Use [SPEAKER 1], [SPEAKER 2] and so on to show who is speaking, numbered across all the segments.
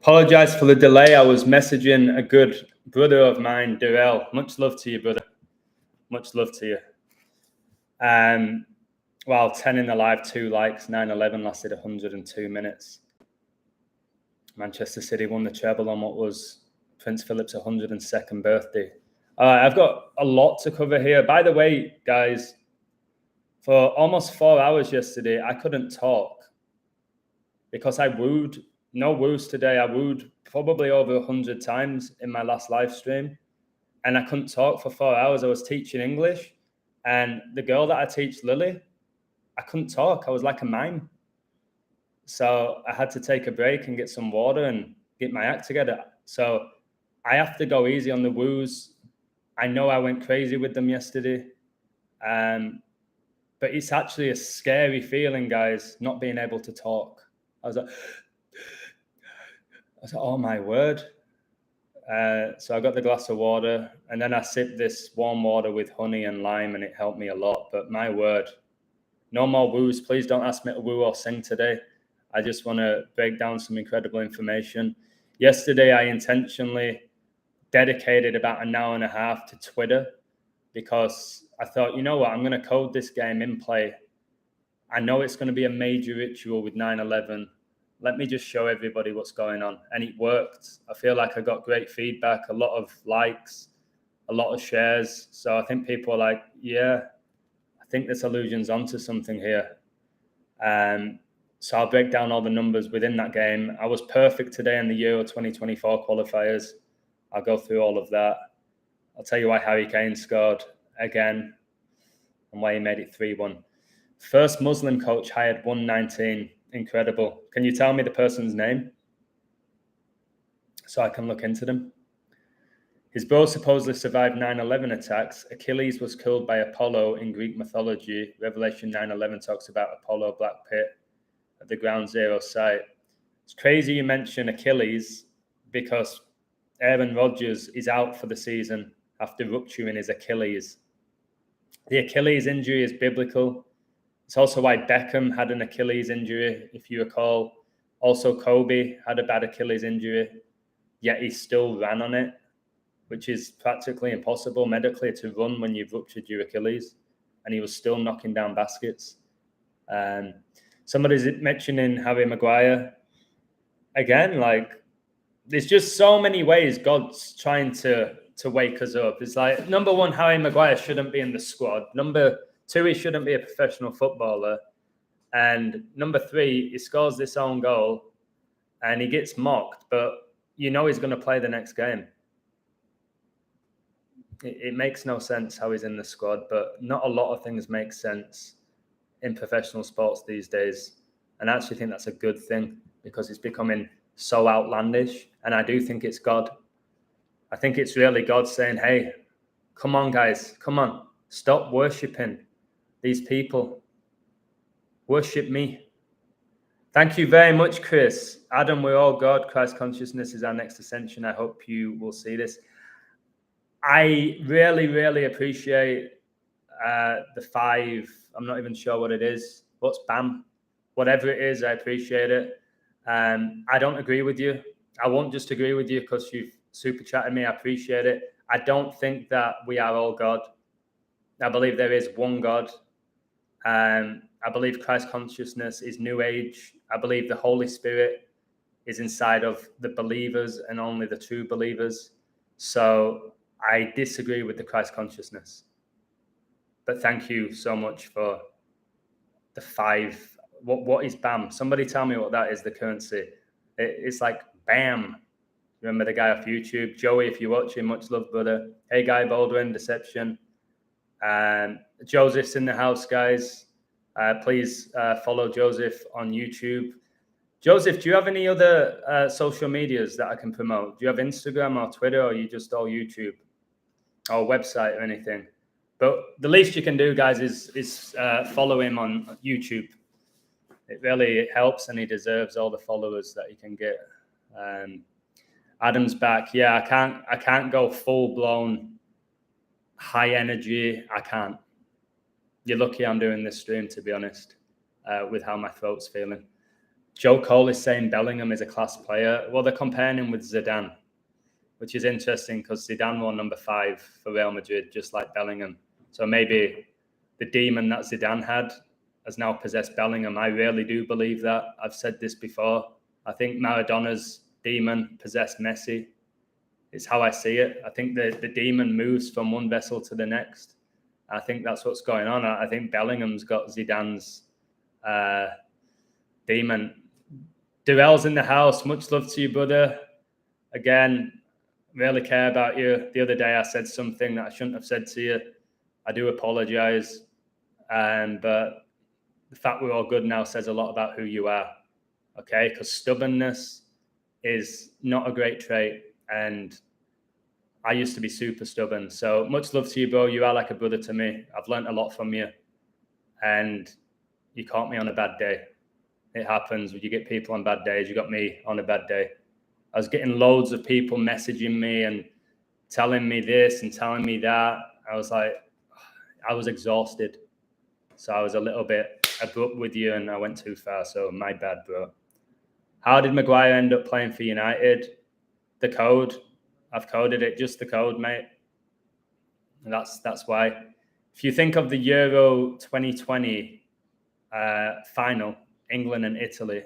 [SPEAKER 1] Apologize for the delay. I was messaging a good brother of mine, Durrell. Much love to you, brother. Much love to you. Well, 10 in the live, 2 likes. 9/11 lasted 102 minutes. Manchester City won the treble on what was Prince Philip's 102nd birthday. I've got a lot to cover here. By the way, guys, for almost 4 hours yesterday, I couldn't talk because I wooed. No woos today. I wooed probably over 100 times in my last live stream, and I couldn't talk for 4 hours. I was teaching English, and the girl that I teach, Lily, I couldn't talk. I was like a mime. So I had to take a break and get some water and get my act together. So I have to go easy on the woos. I know I went crazy with them yesterday. But it's actually a scary feeling, guys, not being able to talk. I was like, oh my word. So I got the glass of water, and then I sipped this warm water with honey and lime, and it helped me a lot. But my word, no more woos. Please don't ask me to woo or sing today. I just want to break down some incredible information. Yesterday, I intentionally dedicated about an hour and a half to Twitter because I thought, you know what, I'm going to code this game in play. I know it's going to be a major ritual with 9/11. Let me just show everybody what's going on. And it worked. I feel like I got great feedback, a lot of likes, a lot of shares. So I think people are like, yeah, I think this allusion's onto something here. So I'll break down all the numbers within that game. I was perfect today in the Euro 2024 qualifiers. I'll go through all of that. I'll tell you why Harry Kane scored again and why he made it 3-1. First Muslim coach hired 119. Incredible. Can you tell me the person's name so I can look into them? His bro supposedly survived 9/11 attacks. Achilles was killed by Apollo in Greek mythology. Revelation 9/11 talks about Apollo Black Pit at the Ground Zero site. It's crazy you mention Achilles because Aaron Rodgers is out for the season after rupturing his Achilles. The Achilles injury is biblical. It's also why Beckham had an Achilles injury, if you recall. Also, Kobe had a bad Achilles injury, yet he still ran on it, which is practically impossible medically to run when you've ruptured your Achilles, and he was still knocking down baskets. Somebody's mentioning Harry Maguire. Again, like, there's just so many ways God's trying to wake us up. It's like, number one, Harry Maguire shouldn't be in the squad. Number two, he shouldn't be a professional footballer. And number three, he scores this own goal and he gets mocked, but you know he's going to play the next game. It makes no sense how he's in the squad, but not a lot of things make sense in professional sports these days. And I actually think that's a good thing because it's becoming so outlandish. And I do think it's God. I think it's really God saying, hey, come on, guys, come on. Stop worshipping these people. Worship me. Thank you very much, Chris. Adam, we're all God. Christ consciousness is our next ascension. I hope you will see this. I really, really appreciate the 5. I'm not even sure what it is. What's BAM? Whatever it is, I appreciate it. I don't agree with you. I won't just agree with you because you've super chatted me. I appreciate it. I don't think that we are all God. I believe there is one God. I believe Christ consciousness is New Age. I believe the Holy Spirit is inside of the believers and only the true believers. So I disagree with the Christ consciousness. But thank you so much for the 5. What is BAM? Somebody tell me what that is, the currency. It's like BAM. Remember the guy off YouTube? Joey, if you're watching, much love, brother. Hey, Guy Baldwin, Deception. Joseph's in the house, guys. Please follow Joseph on YouTube. Joseph, do you have any other social medias that I can promote? Do you have Instagram or Twitter, or are you just all YouTube or website or anything? But the least you can do, guys, is follow him on YouTube. It really helps, and he deserves all the followers that he can get. Adam's back. Yeah, I can't go full blown high energy. I can't. You're lucky I'm doing this stream, to be honest, with how my throat's feeling. Joe Cole is saying Bellingham is a class player. Well, they're comparing him with Zidane, which is interesting because Zidane won number 5 for Real Madrid, just like Bellingham. So maybe the demon that Zidane had has now possessed Bellingham. I really do believe that. I've said this before. I think Maradona's demon possessed Messi. It's how I see it. I think the demon moves from one vessel to the next. I think that's what's going on. I think Bellingham's got Zidane's demon. Durrell's in the house. Much love to you, brother. Again, really care about you. The other day I said something that I shouldn't have said to you. I do apologize. But the fact we're all good now says a lot about who you are. Okay? Because stubbornness is not a great trait. And I used to be super stubborn. So much love to you, bro. You are like a brother to me. I've learned a lot from you. And you caught me on a bad day. It happens. You get people on bad days. You got me on a bad day. I was getting loads of people messaging me and telling me this and telling me that. I was like, I was exhausted. So I was a little bit abrupt with you and I went too far. So my bad, bro. How did Maguire end up playing for United? The code. I've coded it. Just the code, mate. And that's why. If you think of the Euro 2020 final, England and Italy,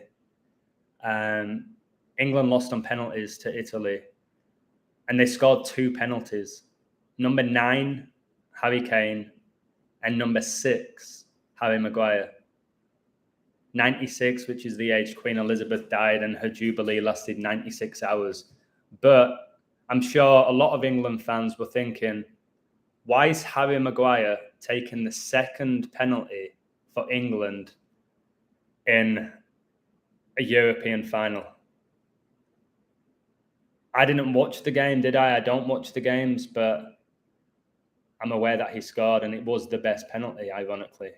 [SPEAKER 1] England lost on penalties to Italy, and they scored 2 penalties. Number 9, Harry Kane, and number 6, Harry Maguire. 96, which is the age Queen Elizabeth died, and her jubilee lasted 96 hours. But I'm sure a lot of England fans were thinking, why is Harry Maguire taking the second penalty for England in a European final? I didn't watch the game, did I? I don't watch the games, but I'm aware that he scored, and it was the best penalty, ironically.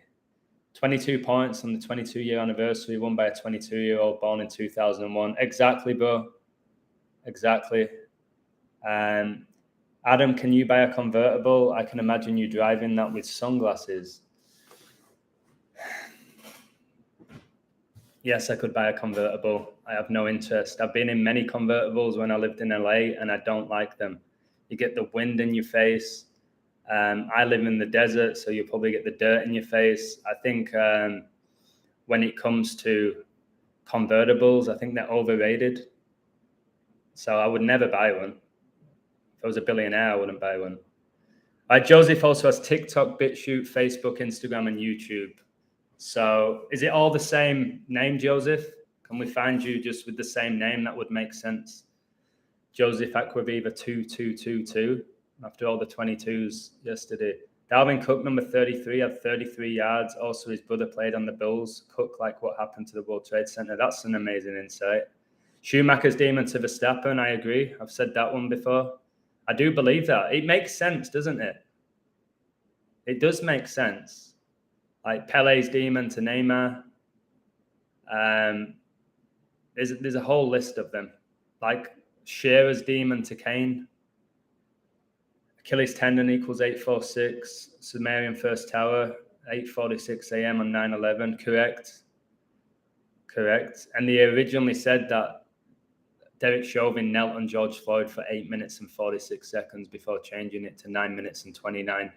[SPEAKER 1] 22 points on the 22-year anniversary, won by a 22-year-old born in 2001. Exactly, bro. Exactly. Adam, can you buy a convertible? I can imagine you driving that with sunglasses. Yes, I could buy a convertible. I have no interest. I've been in many convertibles when I lived in LA, and I don't like them. You get the wind in your face. I live in the desert, so you'll probably get the dirt in your face. I think when it comes to convertibles, I think they're overrated. So I would never buy one. If I was a billionaire, I wouldn't buy one. Joseph also has TikTok, BitChute, Facebook, Instagram, and YouTube. So is it all the same name, Joseph? Can we find you just with the same name? That would make sense. Joseph Aquaviva 2222 after all the 22s yesterday. Dalvin Cook, number 33, had 33 yards. Also, his brother played on the Bills. Cook, like what happened to the World Trade Center. That's an amazing insight. Schumacher's demon to Verstappen. I agree. I've said that one before. I do believe that. It makes sense, doesn't it? It does make sense. Like Pele's demon to Neymar. There's a whole list of them. Like Shearer's demon to Kane. Achilles tendon equals 846. Sumerian first tower, 8:46 a.m. on 9/11. Correct. And they originally said that Derek Chauvin knelt on George Floyd for 8 minutes and 46 seconds before changing it to 9 minutes and 29.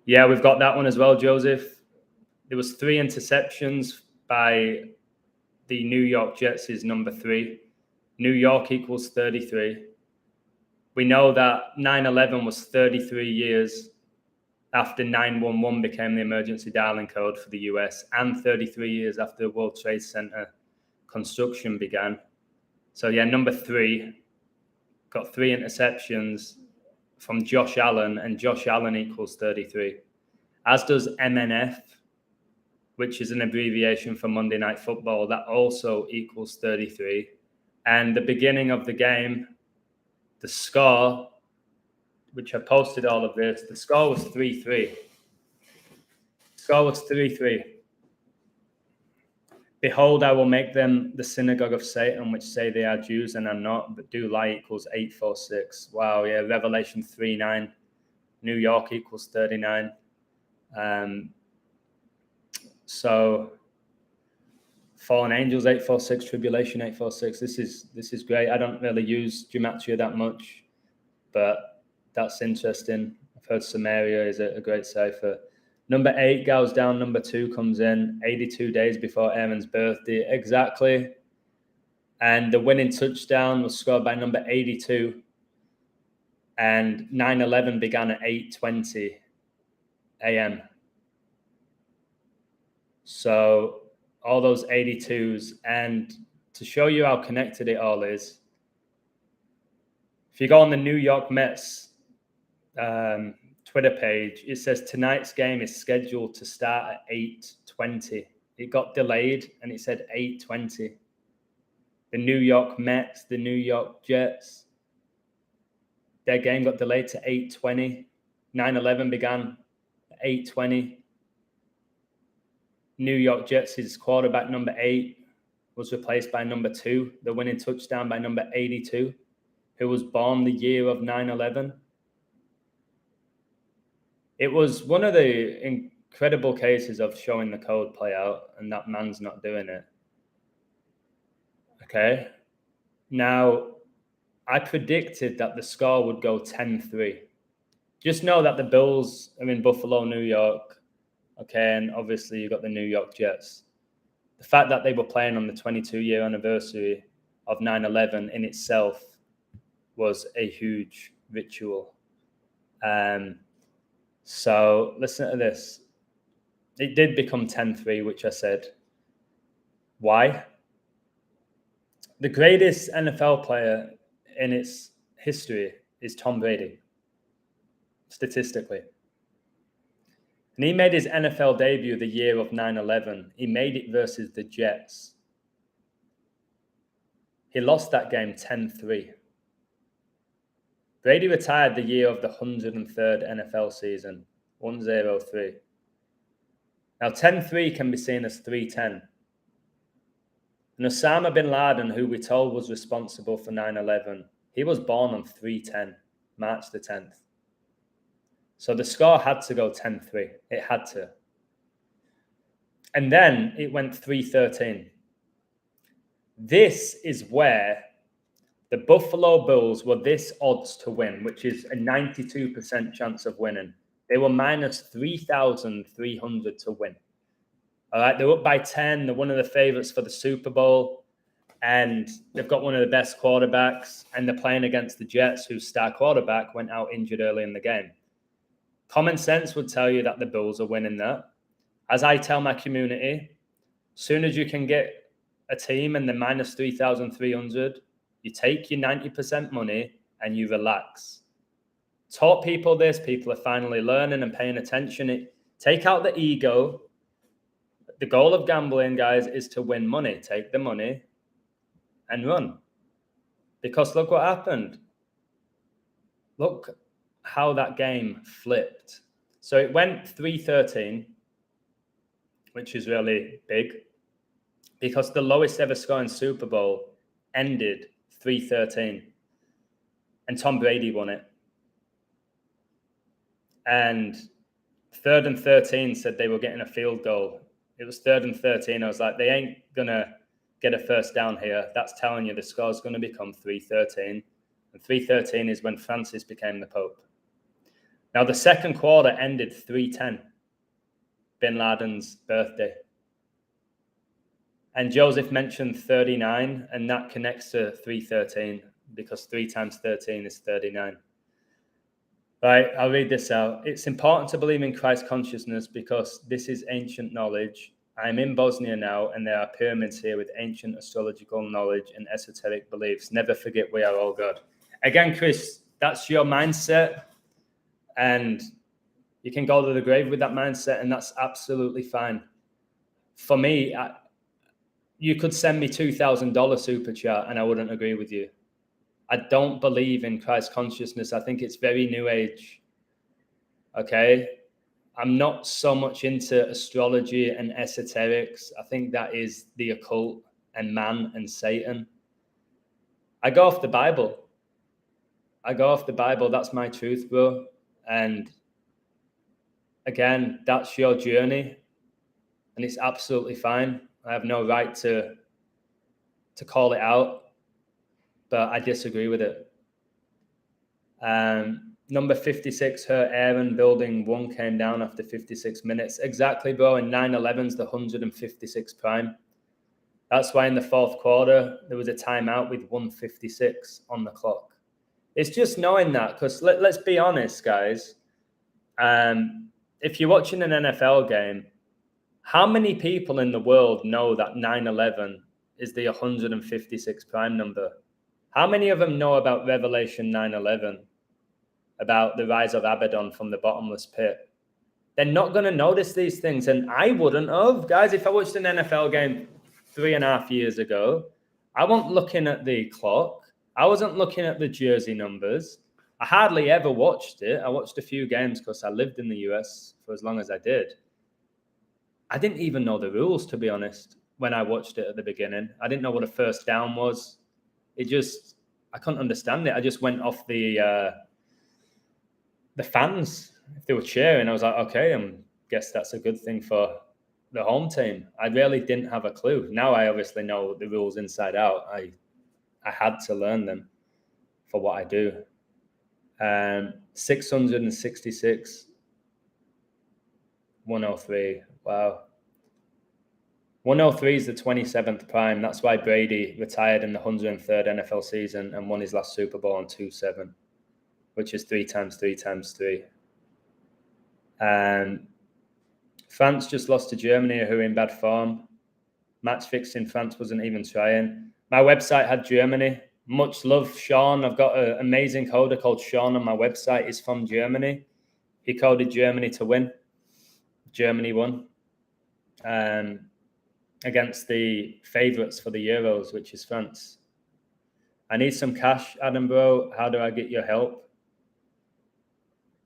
[SPEAKER 1] Yeah, we've got that one as well, Joseph. There was 3 interceptions by the New York Jets is number 3. New York equals 33. We know that 9/11 was 33 years after 911 became the emergency dialing code for the US, and 33 years after the World Trade Center construction began. So yeah, number 3 got 3 interceptions from Josh Allen, and Josh Allen equals 33. As does MNF, which is an abbreviation for Monday Night Football, that also equals 33. And the beginning of the game, the score, which I posted all of this, the score was 3-3. Score was 3-3. Behold, I will make them the synagogue of Satan, which say they are Jews and are not, but do lie equals 846. Wow, yeah, Revelation 3:9. New York equals 39. So fallen angels 846, tribulation 846. This is great. I don't really use gematria that much, but that's interesting. I've heard Samaria is a great cipher. Number 8 goes down, number 2 comes in 82 days before Aaron's birthday. Exactly. And the winning touchdown was scored by number 82. And 9/11 began at 8:20 a.m. So all those 82s. And to show you how connected it all is, if you go on the New York Mets Twitter page, it says tonight's game is scheduled to start at 8:20. It got delayed and it said 8:20. The New York Mets, the New York Jets, their game got delayed to 8:20. 9/11 began at 8:20. New York Jets' quarterback number 8 was replaced by number 2, the winning touchdown by number 82, who was born the year of 9/11. It was one of the incredible cases of showing the code play out, and that man's not doing it. Okay. Now, I predicted that the score would go 10-3. Just know that the Bills are in Buffalo, New York. Okay, and obviously you've got the New York Jets. The fact that they were playing on the 22-year anniversary of 9/11 in itself was a huge ritual. So listen to this. It did become 10-3, which I said. Why? The greatest NFL player in its history is Tom Brady, statistically. And he made his NFL debut the year of 9/11. He made it versus the Jets. He lost that game 10-3. Brady retired the year of the 103rd NFL season, 103. Now, 10-3 can be seen as 3-10. And Osama bin Laden, who we told was responsible for 9/11, he was born on 3/10, March the 10th. So the score had to go 10-3. It had to. And then it went 3-13. This is where the Buffalo Bills were this odds to win, which is a 92% chance of winning. They were minus 3,300 to win. All right, they're up by 10. They're one of the favorites for the Super Bowl. And they've got one of the best quarterbacks. And they're playing against the Jets, whose star quarterback went out injured early in the game. Common sense would tell you that the Bills are winning that. As I tell my community, as soon as you can get a team and they're minus 3,300, you take your 90% money and you relax. Taught people this. People are finally learning and paying attention. Take out the ego. The goal of gambling, guys, is to win money. Take the money and run. Because look what happened. Look how that game flipped. So it went 3-13, which is really big, because the lowest ever scoring Super Bowl ended 3-13, and Tom Brady won it. And 3rd and 13 said they were getting a field goal. It was 3rd and 13. I was like, they ain't going to get a first down here. That's telling you the score's going to become 3-13. And 3-13 is when Francis became the Pope. Now, the second quarter ended 3-10, bin Laden's birthday. And Joseph mentioned 39, and that connects to 3-13 because 3 times 13 is 39. Right, I'll read this out. It's important to believe in Christ consciousness because this is ancient knowledge. I'm in Bosnia now, and there are pyramids here with ancient astrological knowledge and esoteric beliefs. Never forget we are all God. Again, Chris, that's your mindset, and you can go to the grave with that mindset, and that's absolutely fine. For me, you could send me $2,000 super chat, and I wouldn't agree with you. I don't believe in Christ consciousness. I think it's very new age. Okay? I'm not so much into astrology and esoterics. I think that is the occult and man and Satan. I go off the Bible. That's my truth, bro. And again, that's your journey. and it's absolutely fine. I have no right to call it out, but I disagree with it. Number 56, her Aaron building 1 came down after 56 minutes. Exactly, bro. In 9/11's the 156 prime. That's why in the fourth quarter, there was a timeout with 156 on the clock. It's just knowing that, because let's be honest, guys. If you're watching an NFL game, how many people in the world know that 9/11 is the 156 prime number? How many of them know about Revelation 9/11, about the rise of Abaddon from the bottomless pit? They're not going to notice these things, and I wouldn't have. Guys, if I watched an NFL game 3.5 years ago, I wasn't looking at the clock. I wasn't looking at the jersey numbers. I hardly ever watched it. I watched a few games because I lived in the US for as long as I did. I didn't even know the rules, to be honest, when I watched it at the beginning. I didn't know what a first down was. I couldn't understand it. I just went off the fans. If they were cheering, I was like, okay, I guess that's a good thing for the home team. I really didn't have a clue. Now I obviously know the rules inside out. I had to learn them for what I do. 666, 103. Wow. 103 is the 27th prime. That's why Brady retired in the 103rd NFL season and won his last Super Bowl on 2-7, which is 3 times 3 times 3. France just lost to Germany, who are in bad form. Match fixing France wasn't even trying. My website had Germany. Much love, Sean. I've got an amazing coder called Sean on my website. He's from Germany. He coded Germany to win. Germany won against the favourites for the Euros, which is France. I need some cash, Adam, bro. How do I get your help?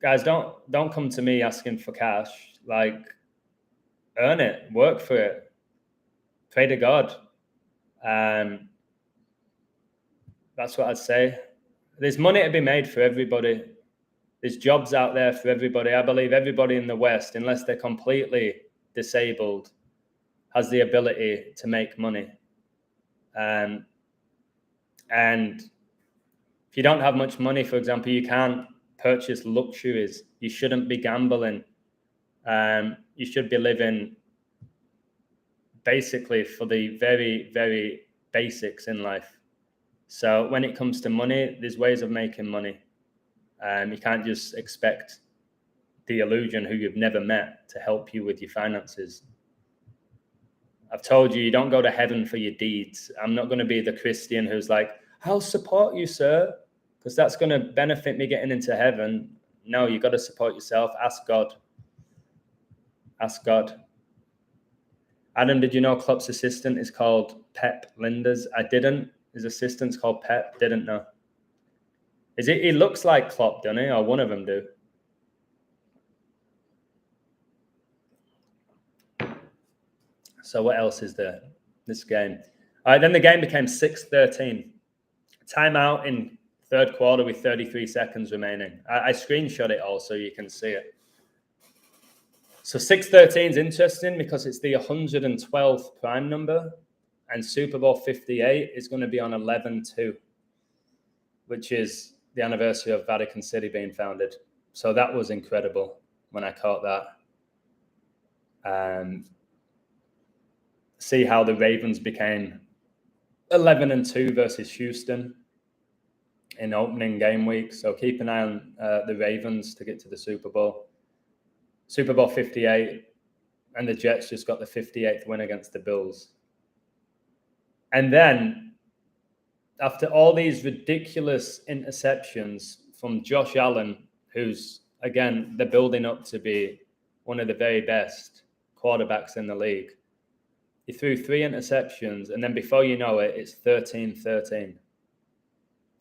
[SPEAKER 1] Guys, don't come to me asking for cash. Like, earn it. Work for it. Pray to God. That's what I'd say. There's money to be made for everybody. There's jobs out there for everybody. I believe everybody in the West, unless they're completely disabled, has the ability to make money. And if you don't have much money, for example, you can't purchase luxuries. You shouldn't be gambling. You should be living basically for the very, very basics in life. So when it comes to money, there's ways of making money. You can't just expect the illusion who you've never met to help you with your finances. I've told you, you don't go to heaven for your deeds. I'm not going to be the Christian who's like, I'll support you, sir, because that's going to benefit me getting into heaven. No, you've got to support yourself. Ask God. Ask God. Adam, did you know Klopp's assistant is called Pep Linders? I didn't. His assistant's called Pep. Didn't know. He looks like Klopp, doesn't he? Or one of them do. So what else is there? This game. All right, then the game became 6-13. Timeout in third quarter with 33 seconds remaining. I screenshot it all so you can see it. So 6-13 is interesting because it's the 112th prime number, and Super Bowl 58 is going to be on 11/2, which is the anniversary of Vatican City being founded. So that was incredible when I caught that. See how the Ravens became 11-2 versus Houston in opening game week. So keep an eye on the Ravens to get to the Super Bowl. Super Bowl 58, and the Jets just got the 58th win against the Bills. And then, after all these ridiculous interceptions from Josh Allen, who's, again, they're building up to be one of the very best quarterbacks in the league, he threw 3 interceptions, and then before you know it, it's 13-13,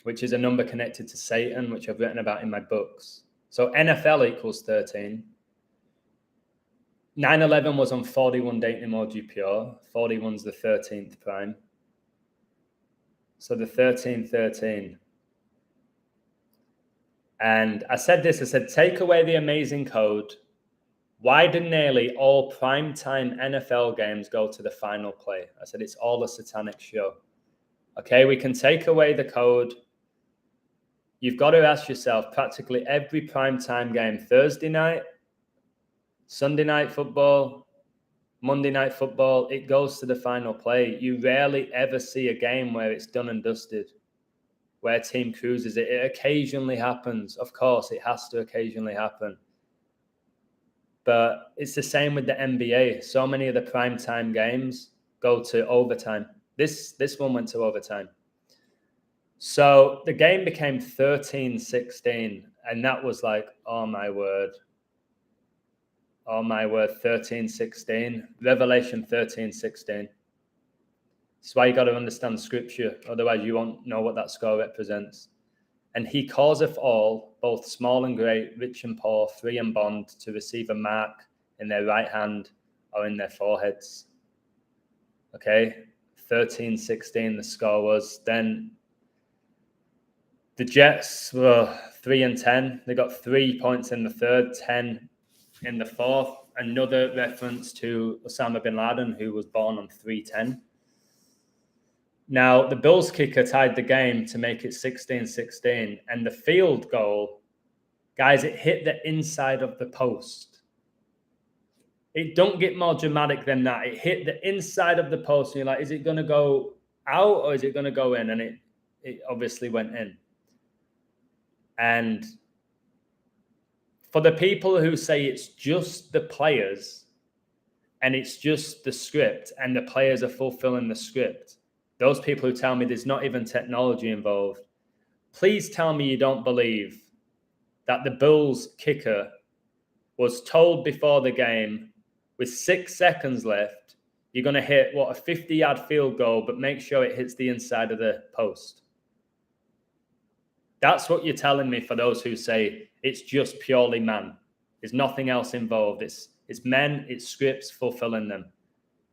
[SPEAKER 1] which is a number connected to Satan, which I've written about in my books. So NFL equals 13. 9/11 was on 41 Date Emoji Pure. 41's the 13th prime. So the 13-13. And I said, take away the amazing code Why do nearly all primetime NFL games go to the final play? I said, it's all a satanic show. Okay, we can take away the code. You've got to ask yourself, practically every primetime game, Thursday night, Sunday night football, Monday night football, it goes to the final play. You rarely ever see a game where it's done and dusted, where a team cruises it. It occasionally happens. Of course, it has to occasionally happen. But it's the same with the NBA. So many of the primetime games go to overtime. This one went to overtime. So the game became 13-16. And that was like, oh my word. Oh my word, 13-16. Revelation 13-16. That's why you got to understand scripture. Otherwise, you won't know what that score represents. And he causeth all, both small and great, rich and poor, free and bond, to receive a mark in their right hand or in their foreheads. Okay, 13-16 the score was. Then the Jets were 3-10. They got 3 points in the third, 10 in the fourth. Another reference to Osama bin Laden, who was born on 3-10. Now, the Bills kicker tied the game to make it 16-16. And the field goal, guys, it hit the inside of the post. It don't get more dramatic than that. It hit the inside of the post. And you're like, is it going to go out or is it going to go in? And it obviously went in. And for the people who say it's just the players and it's just the script and the players are fulfilling the script, those people who tell me there's not even technology involved, please tell me you don't believe that the Bills kicker was told before the game, with 6 seconds left, you're going to hit, a 50-yard field goal, but make sure it hits the inside of the post. That's what you're telling me for those who say it's just purely man. There's nothing else involved. It's men, it's scripts fulfilling them.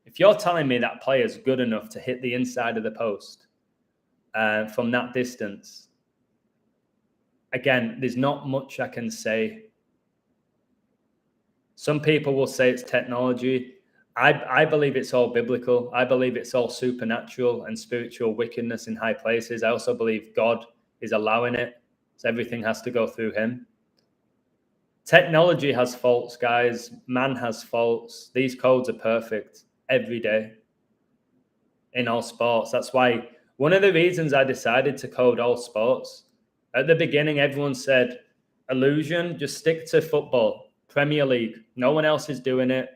[SPEAKER 1] If you're telling me that player's good enough to hit the inside of the post from that distance, again, there's not much I can say. Some people will say it's technology. I believe it's all biblical. I believe it's all supernatural and spiritual wickedness in high places. I also believe God is allowing it, so everything has to go through him. Technology has faults, guys. Man has faults. These codes are perfect every day in all sports. That's why one of the reasons I decided to code all sports, at the beginning, everyone said, illusion, just stick to football, Premier League. No one else is doing it.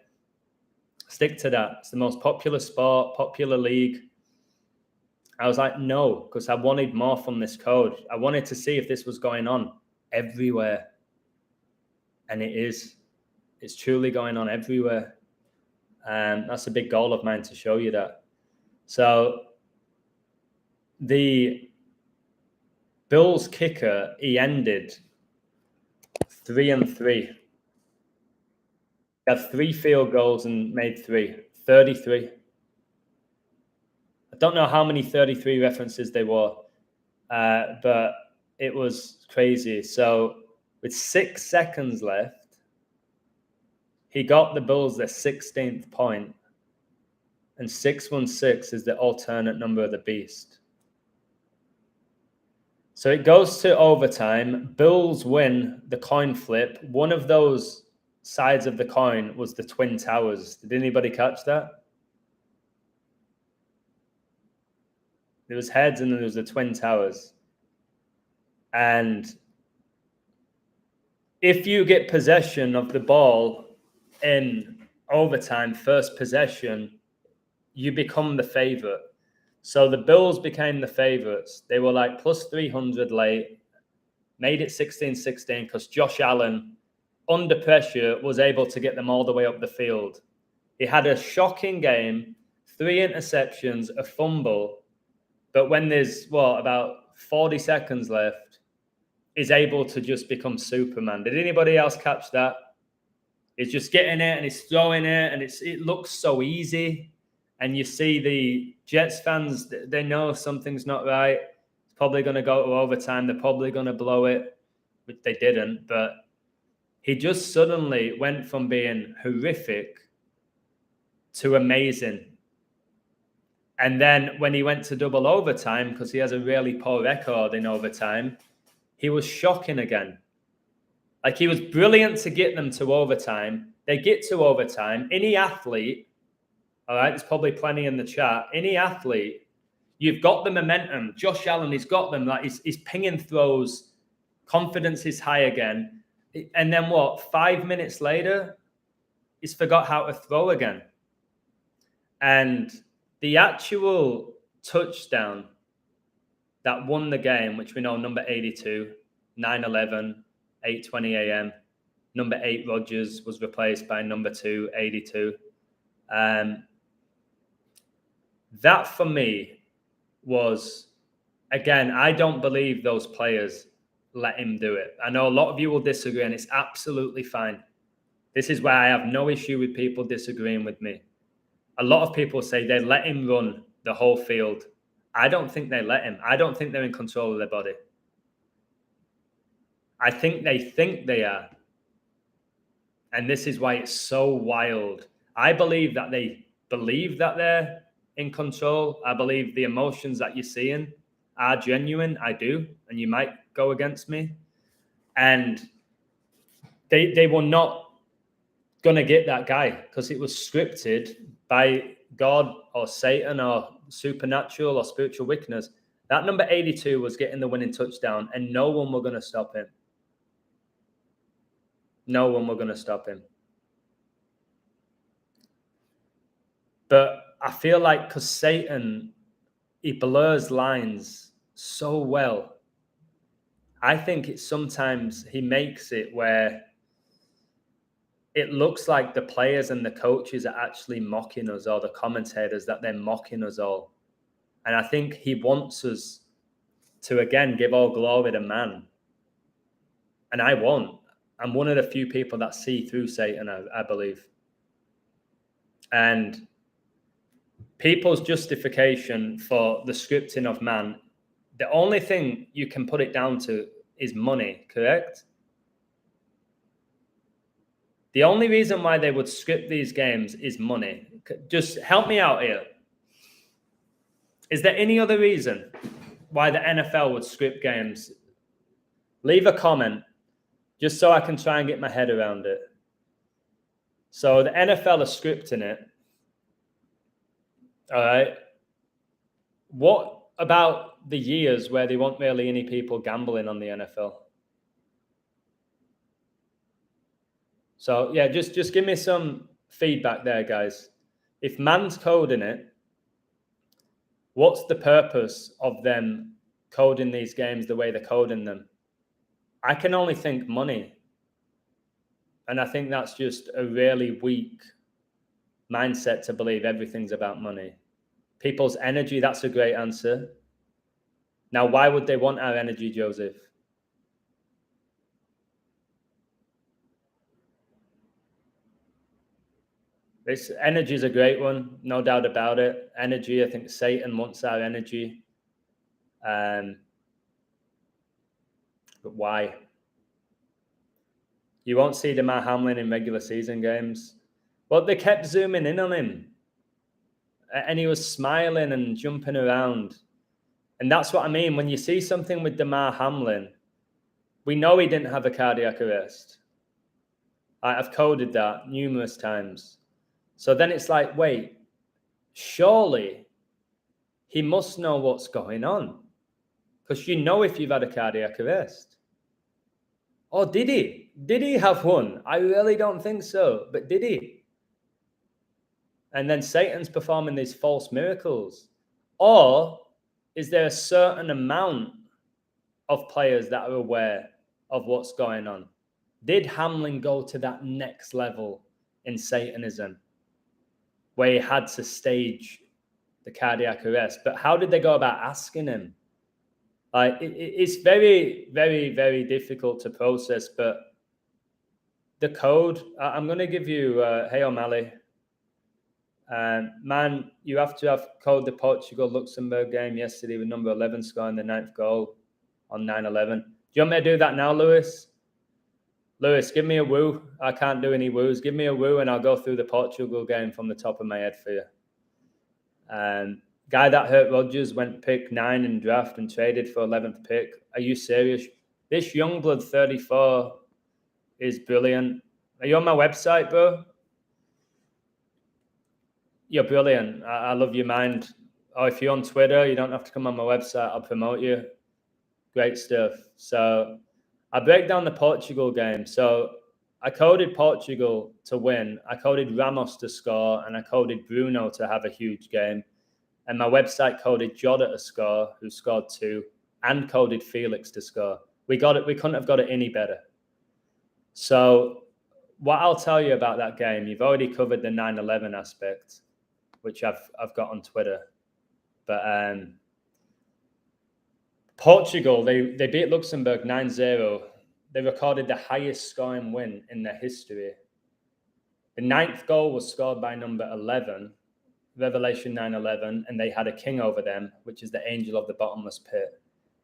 [SPEAKER 1] Stick to that. It's the most popular sport, popular league. I was like, no, because I wanted more from this code. I wanted to see if this was going on everywhere. And it is. It's truly going on everywhere. And that's a big goal of mine, to show you that. So the Bills kicker, he ended 3-3. He had 3 field goals and made 3. 33. I don't know how many 33 references they were, but it was crazy. So with 6 seconds left, he got the Bills their 16th point, and 616 is the alternate number of the beast. So it goes to overtime. Bills win the coin flip. One of those sides of the coin was the Twin Towers. Did anybody catch that? There was heads and then there was the Twin Towers. And if you get possession of the ball in overtime, first possession, you become the favorite. So the Bills became the favorites. They were like plus 300 late, made it 16-16 because Josh Allen, under pressure, was able to get them all the way up the field. He had a shocking game, 3 interceptions, a fumble, but when there's, about 40 seconds left, he's able to just become Superman. Did anybody else catch that? He's just getting it and he's throwing it and it looks so easy. And you see the Jets fans, they know something's not right. It's probably going to go to overtime. They're probably going to blow it, which they didn't. But He just suddenly went from being horrific to amazing. And then when he went to double overtime, because he has a really poor record in overtime, he was shocking again. Like, he was brilliant to get them to overtime. They get to overtime. Any athlete, all right, there's probably plenty in the chat. Any athlete, you've got the momentum. Josh Allen, he's got them. Like, he's pinging throws. Confidence is high again. And then what? 5 minutes later, he's forgot how to throw again. And the actual touchdown that won the game, which we know number 82, 9/11, 8:20 a.m., number 8 Rodgers was replaced by number 2, 82. That for me was, again, I don't believe those players let him do it. I know a lot of you will disagree, and it's absolutely fine. This is why I have no issue with people disagreeing with me. A lot of people say they let him run the whole field. I don't think they let him. I don't think they're in control of their body. I think they are. And this is why it's so wild. I believe that they believe that they're in control. I believe the emotions that you're seeing are genuine. I do. And you might go against me. And they were not going to get that guy because it was scripted by God or Satan or supernatural or spiritual wickedness. That number 82 was getting the winning touchdown, and no one were going to stop him. No one were going to stop him. But I feel like because Satan, he blurs lines so well. I think it's sometimes he makes it where it looks like the players and the coaches are actually mocking us, or the commentators, that they're mocking us all. And I think he wants us to, again, give all glory to man. And I won't. I'm one of the few people that see through Satan, I believe. And people's justification for the scripting of man, the only thing you can put it down to is money, correct? The only reason why they would script these games is money. Just help me out here. Is there any other reason why the NFL would script games? Leave a comment just so I can try and get my head around it. So the NFL are scripting it. All right. What about the years where there weren't really any people gambling on the NFL? So yeah, just give me some feedback there, guys. If man's coding it, what's the purpose of them coding these games the way they're coding them? I can only think money. And I think that's just a really weak mindset to believe everything's about money. People's energy, that's a great answer. Now, why would they want our energy, Joseph? Energy is a great one, no doubt about it. Energy, I think Satan wants our energy. But why? You won't see Damar Hamlin in regular season games. Well, they kept zooming in on him. And he was smiling and jumping around. And that's what I mean. When you see something with Damar Hamlin, we know he didn't have a cardiac arrest. I've coded that numerous times. So then it's like, wait, surely he must know what's going on. Because you know if you've had a cardiac arrest. Or did he? Did he have one? I really don't think so. But did he? And then Satan's performing these false miracles. Or is there a certain amount of players that are aware of what's going on? Did Hamlin go to that next level in Satanism where he had to stage the cardiac arrest? But how did they go about asking him? It's very, very, very difficult to process. But the code, I'm going to give you, hey O'Malley, man, you have to have code the Portugal-Luxembourg game yesterday with number 11 scoring the 9th goal on 9/11. Do you want me to do that now, Lewis? Lewis, give me a woo. I can't do any woos. Give me a woo and I'll go through the Portugal game from the top of my head for you. Guy that hurt Rodgers went pick 9 in draft and traded for 11th pick. Are you serious? This Youngblood 34 is brilliant. Are you on my website, bro? You're brilliant. I love your mind. Oh, if you're on Twitter, you don't have to come on my website. I'll promote you. Great stuff. So I break down the Portugal game. So I coded Portugal to win. I coded Ramos to score, and I coded Bruno to have a huge game. And my website coded Jota to score, who scored 2, and coded Felix to score. We got it. We couldn't have got it any better. So what I'll tell you about that game, you've already covered the 9/11 aspect, which I've got on Twitter. But Portugal, they beat Luxembourg 9-0. They recorded the highest scoring win in their history. The 9th goal was scored by number 11, Revelation 9:11, and they had a king over them, which is the angel of the bottomless pit,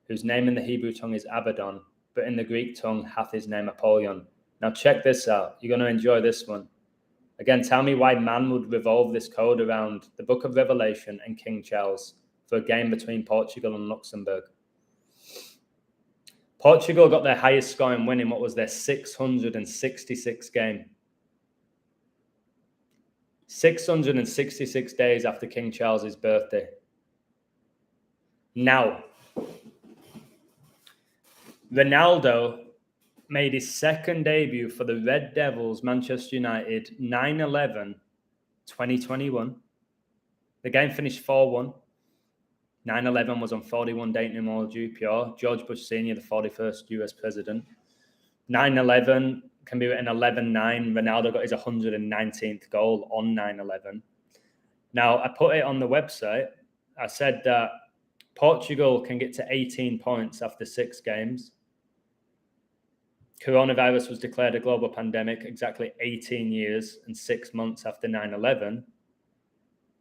[SPEAKER 1] whose name in the Hebrew tongue is Abaddon, but in the Greek tongue hath his name Apollyon. Now check this out. You're going to enjoy this one. Again, tell me why man would revolve this code around the book of Revelation and King Charles for a game between Portugal and Luxembourg. Portugal got their highest scoring win in what was their 666 game. 666 days after King Charles's birthday. Now, Ronaldo made his second debut for the Red Devils, Manchester United, 9/11/2021. The game finished 4-1. 9/11 was on 41 date numerology pure. George Bush Sr., the 41st US president. 9/11 can be written 11-9. Ronaldo got his 119th goal on 9/11. Now, I put it on the website. I said that Portugal can get to 18 points after 6 games. Coronavirus was declared a global pandemic exactly 18 years and 6 months after 9/11.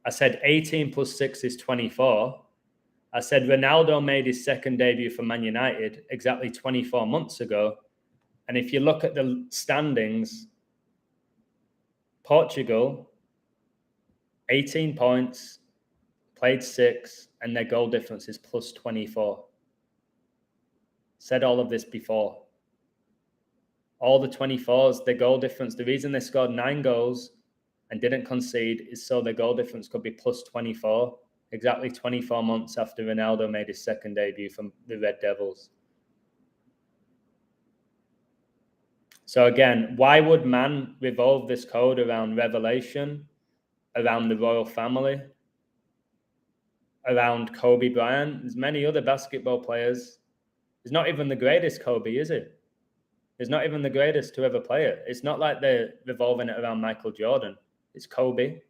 [SPEAKER 1] I said 18 plus 6 is 24. I said Ronaldo made his second debut for Man United exactly 24 months ago. And if you look at the standings, Portugal, 18 points, played 6, and their goal difference is plus 24. Said all of this before. All the 24s, their goal difference, the reason they scored 9 goals and didn't concede is so their goal difference could be plus 24, exactly 24 months after Ronaldo made his second debut from the Red Devils. So again, why would man revolve this code around Revelation, around the royal family, around Kobe Bryant? There's many other basketball players. He's not even the greatest Kobe, is it? He's not even the greatest to ever play it. It's not like they're revolving it around Michael Jordan. It's Kobe.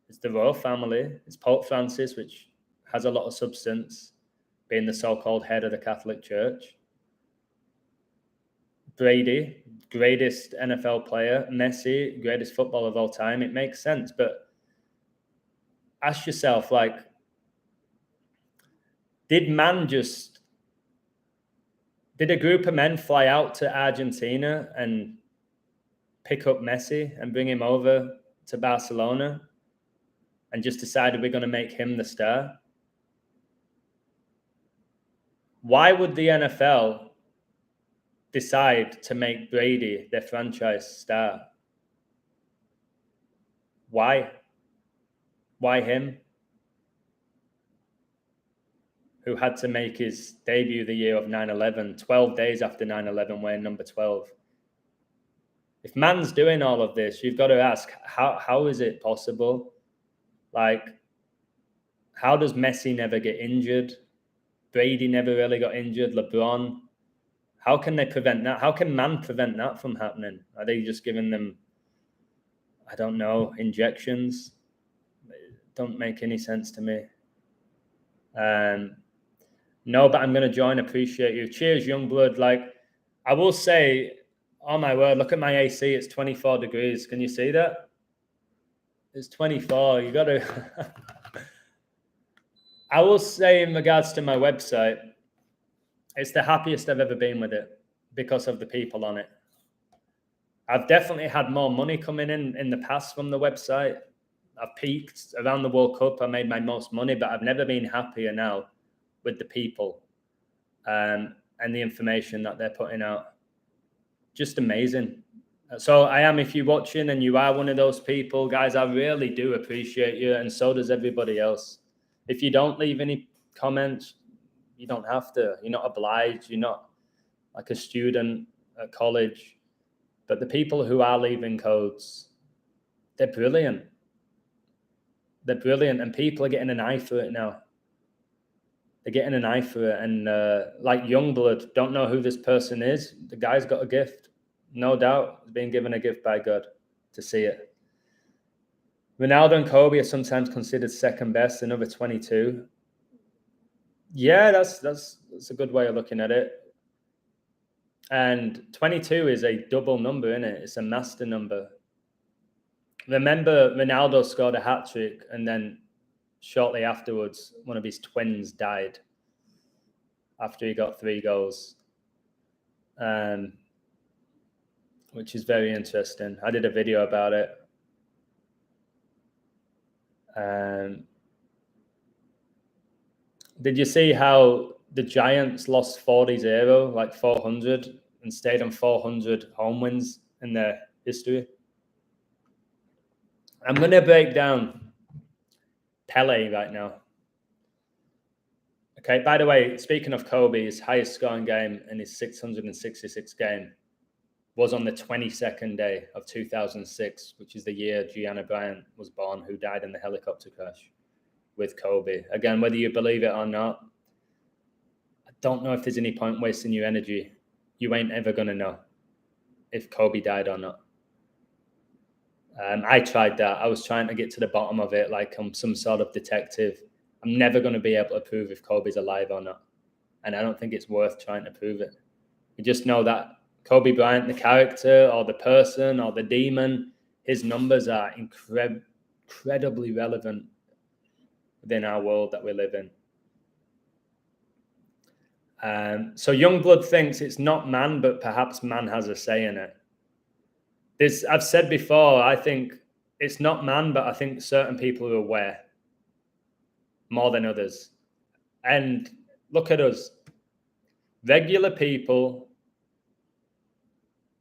[SPEAKER 1] It's the royal family. It's Pope Francis, which has a lot of substance, being the so-called head of the Catholic Church. Brady, greatest NFL player. Messi, greatest footballer of all time. It makes sense, but ask yourself, like, did a group of men fly out to Argentina and pick up Messi and bring him over to Barcelona and just decided we're going to make him the star? Why would the NFL decide to make Brady their franchise star? Why? Why him? Who had to make his debut the year of 9/11, 12 days after 9/11, wearing number 12. If man's doing all of this, you've got to ask, how is it possible? Like, how does Messi never get injured? Brady never really got injured. LeBron. How can they prevent that? How can man prevent that from happening? Are they just giving them, I don't know, injections? It don't make any sense to me. No, but I'm going to join. Appreciate you. Cheers, Youngblood. Like, I will say, oh my word, look at my AC. It's 24 degrees. Can you see that? It's 24. You got to... I will say in regards to my website, it's the happiest I've ever been with it. because of the people on it. I've definitely had more money coming in the past from the website. I've peaked around the World Cup. I made my most money, but I've never been happier now with the people and the information that they're putting out. Just amazing. So I am, if you're watching and you are one of those people, guys, I really do appreciate you, and so does everybody else. If you don't leave any comments, you don't have to. You're not obliged. You're not like a student at college. But the people who are leaving codes, they're brilliant. They're brilliant, and people are getting an eye for it now. They're getting an eye for it, and like Youngblood, don't know who this person is. The guy's got a gift, no doubt. He's being given a gift by God to see it. Ronaldo and Kobe are sometimes considered second best, another 22. Yeah, that's a good way of looking at it. And 22 is a double number, isn't it? It's a master number. Remember, Ronaldo scored a hat-trick, and then shortly afterwards, one of his twins died after he got 3 goals, which is very interesting. I did a video about it. Did you see how the Giants lost 40-0, like 400, and stayed on 400 home wins in their history? I'm going to break down Pele right now. Okay, by the way, speaking of Kobe, his highest scoring game in his 666 game was on the 22nd day of 2006, which is the year Gianna Bryant was born, who died in the helicopter crash with Kobe. Again, whether you believe it or not, I don't know if there's any point wasting your energy. You ain't ever going to know if Kobe died or not. I tried that. I was trying to get to the bottom of it like I'm some sort of detective. I'm never going to be able to prove if Kobe's alive or not. And I don't think it's worth trying to prove it. We just know that Kobe Bryant, the character or the person or the demon, his numbers are incredibly relevant within our world that we live in. So Youngblood thinks it's not man, but perhaps man has a say in it. I've said before, I think it's not man, but I think certain people are aware more than others. And look at us. Regular people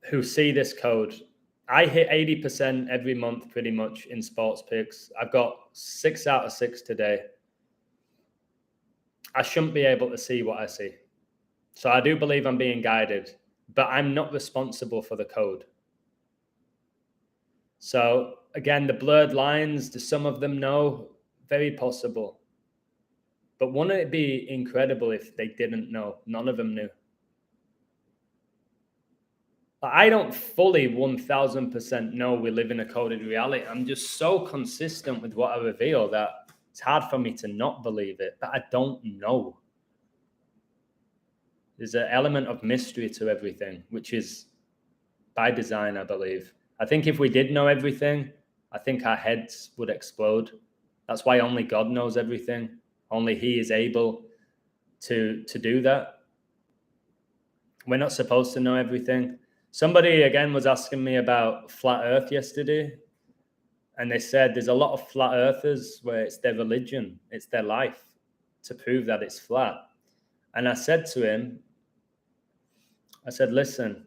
[SPEAKER 1] who see this code. I hit 80% every month pretty much in sports picks. I've got 6 out of 6 today. I shouldn't be able to see what I see. So I do believe I'm being guided, but I'm not responsible for the code. So again, the blurred lines, do some of them know? Very possible. But wouldn't it be incredible if they didn't know? None of them knew. I don't fully 1000% know we live in a coded reality. I'm just so consistent with what I reveal that it's hard for me to not believe it, but I don't know. There's an element of mystery to everything, which is by design, I believe. I think if we did know everything, I think our heads would explode. That's why only God knows everything. Only He is able to do that. We're not supposed to know everything. Somebody, again, was asking me about flat earth yesterday. And they said there's a lot of flat earthers where it's their religion, it's their life to prove that it's flat. And I said to him, listen,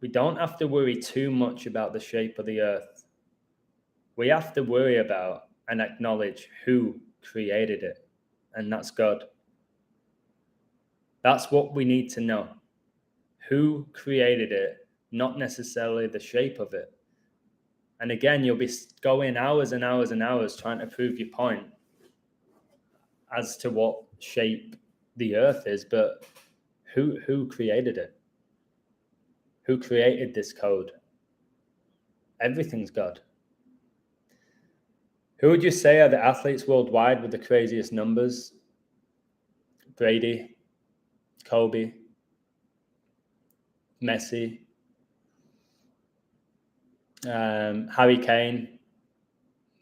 [SPEAKER 1] we don't have to worry too much about the shape of the earth. We have to worry about and acknowledge who created it, and that's God. That's what we need to know. Who created it, not necessarily the shape of it. And again, you'll be going hours and hours and hours trying to prove your point as to what shape the earth is, but who created it? Who created this code? Everything's God. Who would you say are the athletes worldwide with the craziest numbers? Brady, Kobe, Messi, Harry Kane,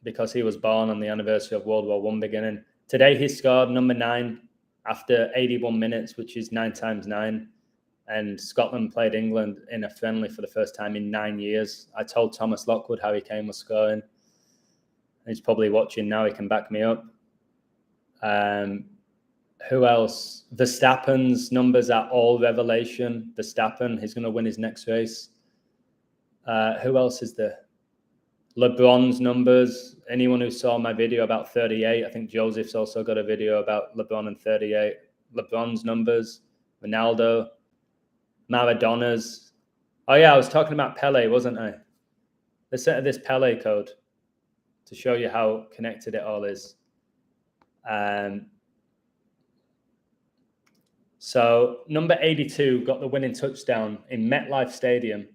[SPEAKER 1] because he was born on the anniversary of World War I beginning. Today he scored number 9 after 81 minutes, which is 9 times 9. and Scotland played England in a friendly for the first time in 9 years. I told Thomas Lockwood Harry Kane was scoring. He's probably watching now. He can back me up. Who else? Verstappen's numbers are all revelation. Verstappen, he's going to win his next race. Who else is there? LeBron's numbers. Anyone who saw my video about 38, I think Joseph's also got a video about LeBron and 38. LeBron's numbers, Ronaldo, Maradona's. Oh yeah, I was talking about Pele, wasn't I? Let's set this Pele code to show you how connected it all is. So number 82 got the winning touchdown in MetLife Stadium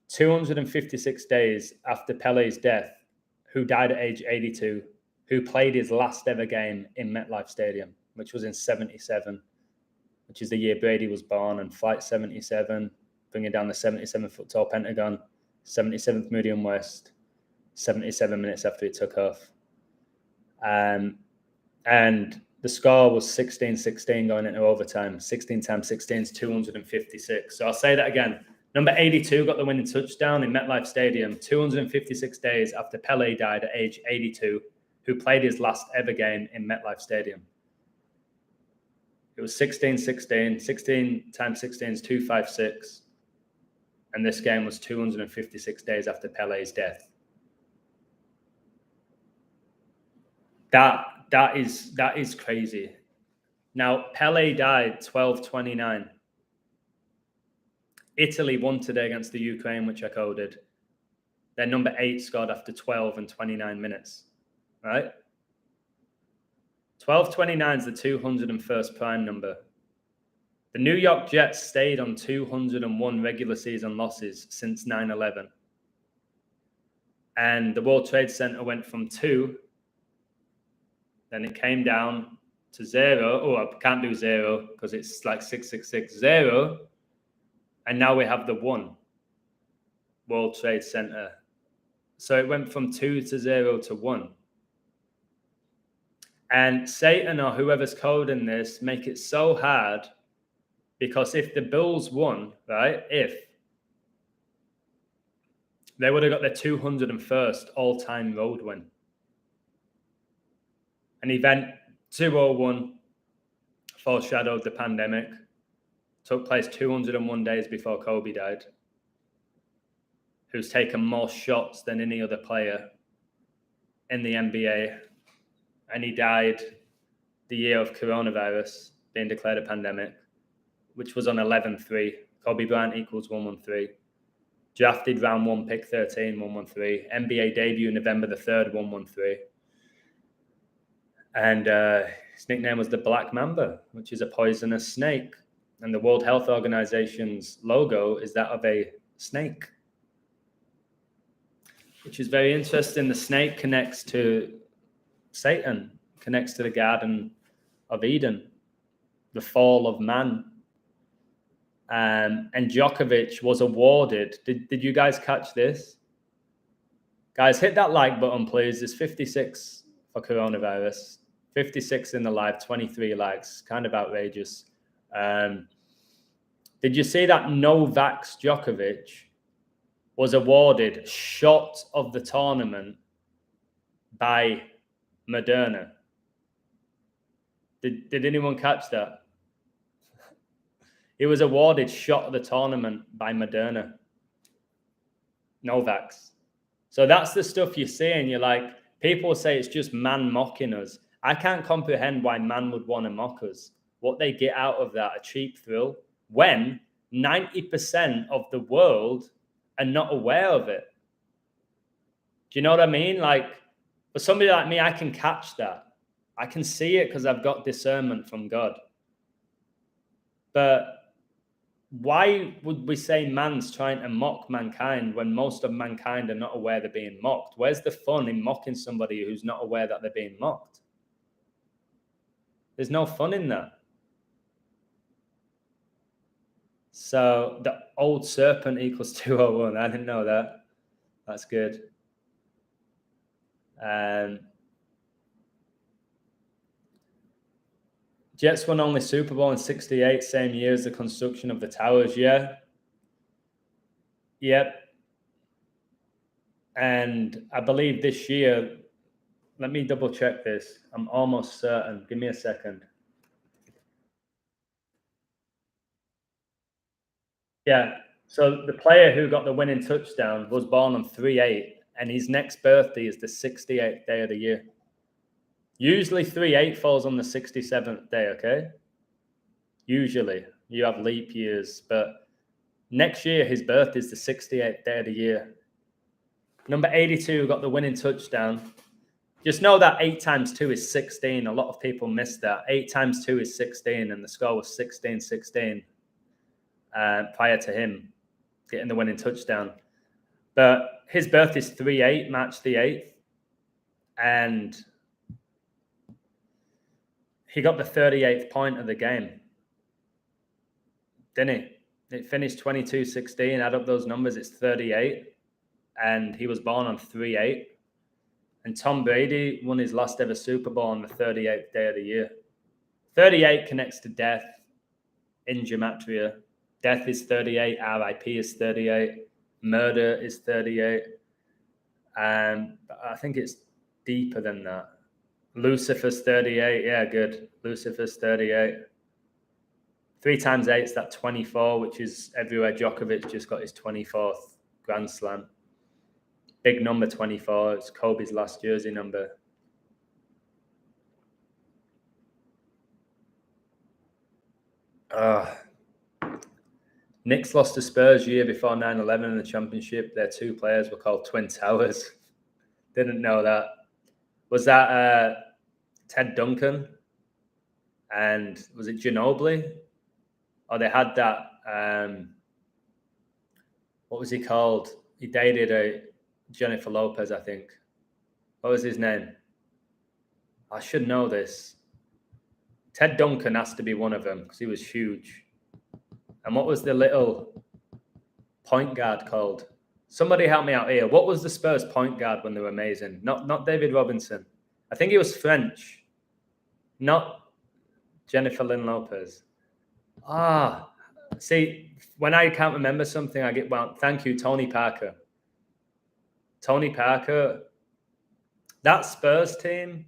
[SPEAKER 1] 256 days after Pele's death, who died at age 82, who played his last ever game in MetLife Stadium, which was in 77, which is the year Brady was born, and Flight 77, bringing down the 77-foot tall Pentagon, 77th Meridian West, 77 minutes after it took off. And the score was 16-16 going into overtime. 16 times 16 is 256. So I'll say that again. Number 82 got the winning touchdown in MetLife Stadium 256 days after Pele died at age 82, who played his last ever game in MetLife Stadium. It was 16-16. 16 times 16 is 256. And this game was 256 days after Pele's death. That is crazy. Now, Pele died 12-29. Italy won today against the Ukraine, which I coded. Their number 8 scored after 12 and 29 minutes, right? 12-29 is the 201st prime number. The New York Jets stayed on 201 regular season losses since 9/11. And the World Trade Center went from 2, then it came down to 0. Oh, I can't do 0 because it's like 666, 0. And now we have the 1 World Trade Center. So it went from 2 to 0 to 1. And Satan or whoever's coding this make it so hard, because if the Bulls won, right, if they would have got their 201st all-time road win. An event 201 foreshadowed the pandemic. Took place 201 days before Kobe died, who's taken more shots than any other player in the NBA. And he died the year of coronavirus being declared a pandemic, which was on 11/3. Kobe Bryant equals 113. Drafted round 1, pick 13, 113. NBA debut November the 3rd, 113. And his nickname was the Black Mamba, which is a poisonous snake. And the World Health Organization's logo is that of a snake, which is very interesting. The snake connects to Satan, connects to the Garden of Eden, the fall of man. And Djokovic was awarded. Did you guys catch this? Guys, hit that like button, please. There's 56 for coronavirus, 56 in the live, 23 likes. Kind of outrageous. Did you see that Novak Djokovic was awarded shot of the tournament by Moderna? Did anyone catch that? He was awarded shot of the tournament by Moderna. Novak's. So that's the stuff you see, and you're like, people say it's just man mocking us. I can't comprehend why man would want to mock us. What they get out of that, a cheap thrill, when 90% of the world are not aware of it. Do you know what I mean? Like, for somebody like me, I can catch that. I can see it because I've got discernment from God. But why would we say man's trying to mock mankind when most of mankind are not aware they're being mocked? Where's the fun in mocking somebody who's not aware that they're being mocked? There's no fun in that. So the old serpent equals 201. I didn't know that. That's good. Jets won only Super Bowl in 68, same year as the construction of the towers. Yeah. Yep. And I believe this year, let me double check this. I'm almost certain. Give me a second. Yeah. So the player who got the winning touchdown was born on 3/8, and his next birthday is the 68th day of the year. Usually 3/8 falls on the 67th day, okay? Usually. You have leap years, but next year his birthday is the 68th day of the year. Number 82 got the winning touchdown. Just know that 8 times 2 is 16. A lot of people miss that. 8 times 2 is 16, and the score was 16-16 prior to him getting the winning touchdown. But his birthday is 3/8, March the 8th. And he got the 38th point of the game. Didn't he? It finished 22-16. Add up those numbers, it's 38. And he was born on 3/8. And Tom Brady won his last ever Super Bowl on the 38th day of the year. 38 connects to death in gematria. Death is 38. RIP is 38. Murder is 38. And I think it's deeper than that. Lucifer's 38. Yeah, good. Lucifer's 38. 3 times 8 is that 24, which is everywhere Djokovic just got his 24th Grand Slam. Big number 24. It's Kobe's last jersey number. Knicks lost to Spurs year before 9/11 in the championship. Their 2 players were called Twin Towers. Didn't know that. Was that Ted Duncan? And was it Ginobili? Or they had that, what was he called? He dated a Jennifer Lopez, I think. What was his name? I should know this. Ted Duncan has to be one of them because he was huge. And what was the little point guard called? Somebody help me out here. What was the Spurs point guard when they were amazing? Not David Robinson. I think he was French. Not Jennifer Lynn Lopez. See, when I can't remember something, I get, well, thank you, Tony Parker. Tony Parker, that Spurs team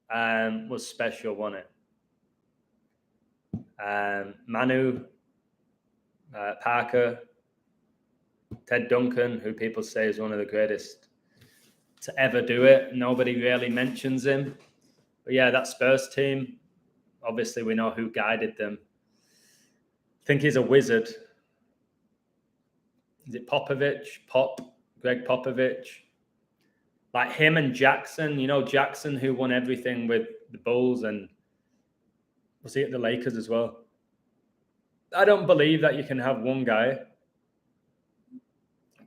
[SPEAKER 1] was special, wasn't it? Manu, Parker, Ted Duncan, who people say is one of the greatest to ever do it. Nobody really mentions him. But yeah, that Spurs team, obviously we know who guided them. I think he's a wizard. Is it Popovich? Greg Popovich? Like him and Jackson, Jackson who won everything with the Bulls, and was he at the Lakers as well? I don't believe that you can have one guy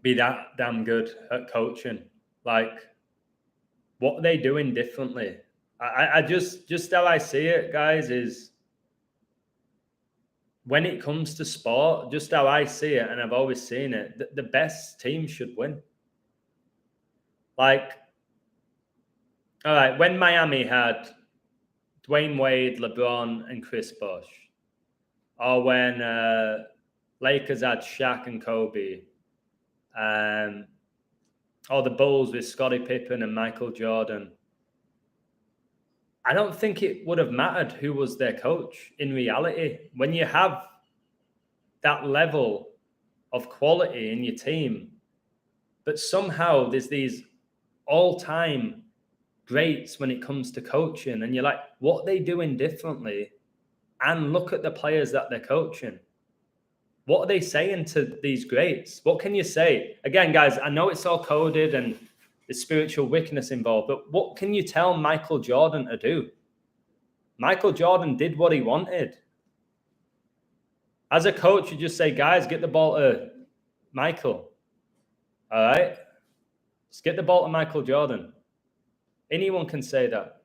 [SPEAKER 1] be that damn good at coaching. Like, what are they doing differently? I just how I see it, guys, is when it comes to sport, just how I see it, and I've always seen it, the best team should win. Like, all right, when Miami had Dwayne Wade, LeBron, and Chris Bosh, or when Lakers had Shaq and Kobe, or the Bulls with Scottie Pippen and Michael Jordan, I don't think it would have mattered who was their coach in reality. When you have that level of quality in your team, but somehow there's these all-time greats when it comes to coaching, and you're like, what are they doing differently? And look at the players that they're coaching. What are they saying to these greats? What can you say? Again, guys, I know it's all coded and there's spiritual wickedness involved, but what can you tell Michael Jordan to do? Michael Jordan did what he wanted. As a coach, you just say, guys, get the ball to Michael. All right? Just get the ball to Michael Jordan. Anyone can say that.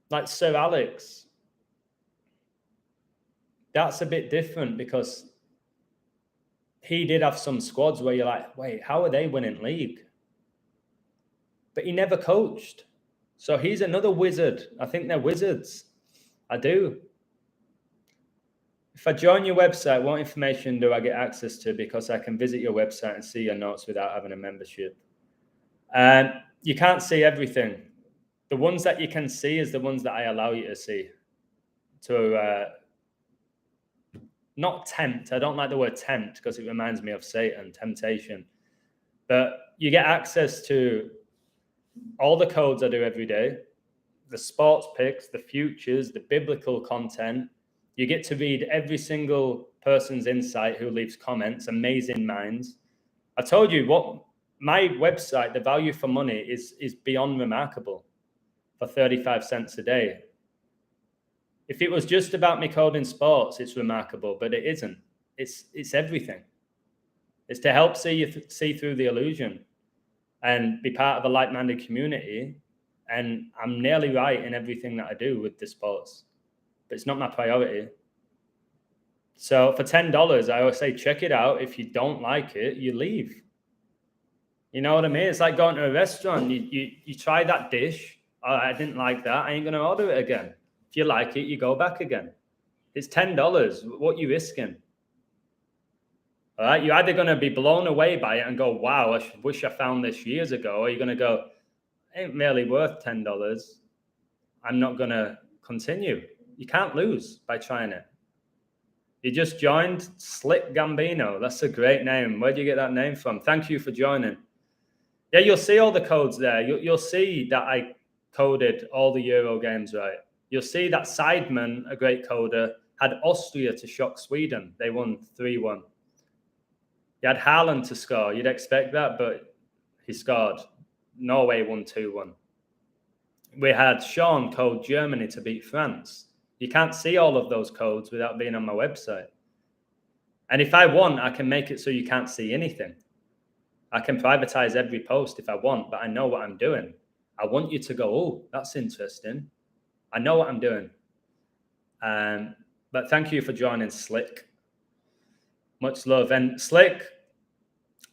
[SPEAKER 1] Like Sir Alex. That's a bit different because he did have some squads where you're like, wait, how are they winning league? But he never coached. So he's another wizard. I think they're wizards. I do. If I join your website, what information do I get access to? Because I can visit your website and see your notes without having a membership. You can't see everything. The ones that you can see is the ones that I allow you to see. To not tempt. I don't like the word tempt because it reminds me of Satan, temptation. But you get access to all the codes I do every day, the sports picks, the futures, the biblical content. You get to read every single person's insight who leaves comments, amazing minds. I told you what my website, the value for money is beyond remarkable for 35 cents a day. If it was just about me coding sports, it's remarkable, but it isn't. It's everything. It's to help see through the illusion and be part of a like-minded community. And I'm nearly right in everything that I do with the sports, but it's not my priority. So for $10, I always say, check it out. If you don't like it, you leave. You know what I mean? It's like going to a restaurant. You try that dish. Oh, I didn't like that. I ain't going to order it again. If you like it, you go back again. It's $10. What are you risking? All right. You're either going to be blown away by it and go, wow, I wish I found this years ago. Or you're going to go, it ain't really worth $10. I'm not going to continue. You can't lose by trying it. You just joined Slick Gambino. That's a great name. Where'd you get that name from? Thank you for joining. Yeah, you'll see all the codes there. You'll see that I coded all the Euro games right. You'll see that Seidman, a great coder, had Austria to shock Sweden. They won 3-1. You had Haaland to score. You'd expect that, but he scored. Norway won 2-1. We had Sean code Germany to beat France. You can't see all of those codes without being on my website. And if I want, I can make it so you can't see anything. I can privatize every post if I want, but I know what I'm doing. I want you to go, oh, that's interesting. I know what I'm doing. But thank you for joining, Slick. Much love. And Slick,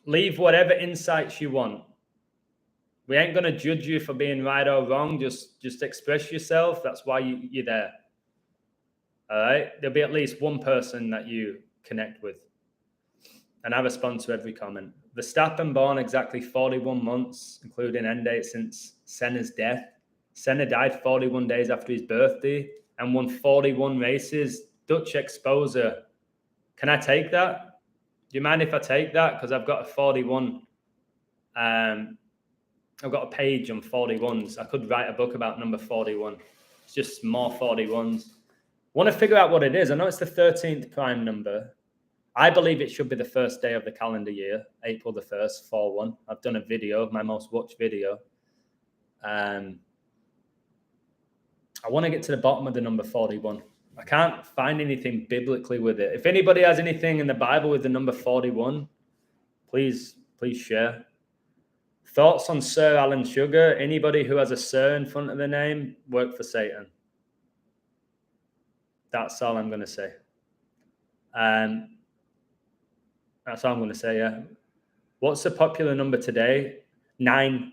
[SPEAKER 1] leave whatever insights you want. We ain't going to judge you for being right or wrong. Just express yourself. That's why you're there. All right? There'll be at least one person that you connect with. And I respond to every comment. Verstappen born exactly 41 months, including end date since Senna's death. Senna died 41 days after his birthday and won 41 races. Dutch exposure. Can I take that? Do you mind if I take that? Because I've got a 41. I've got a page on 41s. I could write a book about number 41. It's just more 41s. Want to figure out what it is. I know it's the 13th prime number. I believe it should be the first day of the calendar year, April the 1st, 4-1. I've done a video, my most watched video. I want to get to the bottom of the number 41. I can't find anything biblically with it. If anybody has anything in the Bible with the number 41, please share. Thoughts on Sir Alan Sugar? Anybody who has a Sir in front of the name, work for Satan. That's all I'm going to say. That's all I'm going to say, yeah. What's the popular number today? 9.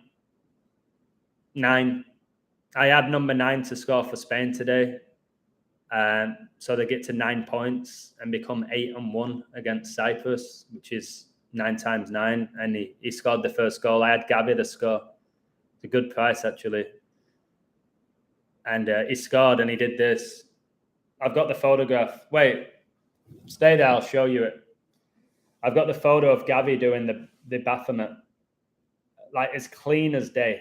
[SPEAKER 1] 9. I had number 9 to score for Spain today. So they get to 9 points and become 8-1 against Cyprus, which is 9 times 9. And he scored the first goal. I had Gavi to score. It's a good price, actually. And he scored and he did this. I've got the photograph. Wait, stay there. I'll show you it. I've got the photo of Gavi doing the Baphomet. Like, as clean as day.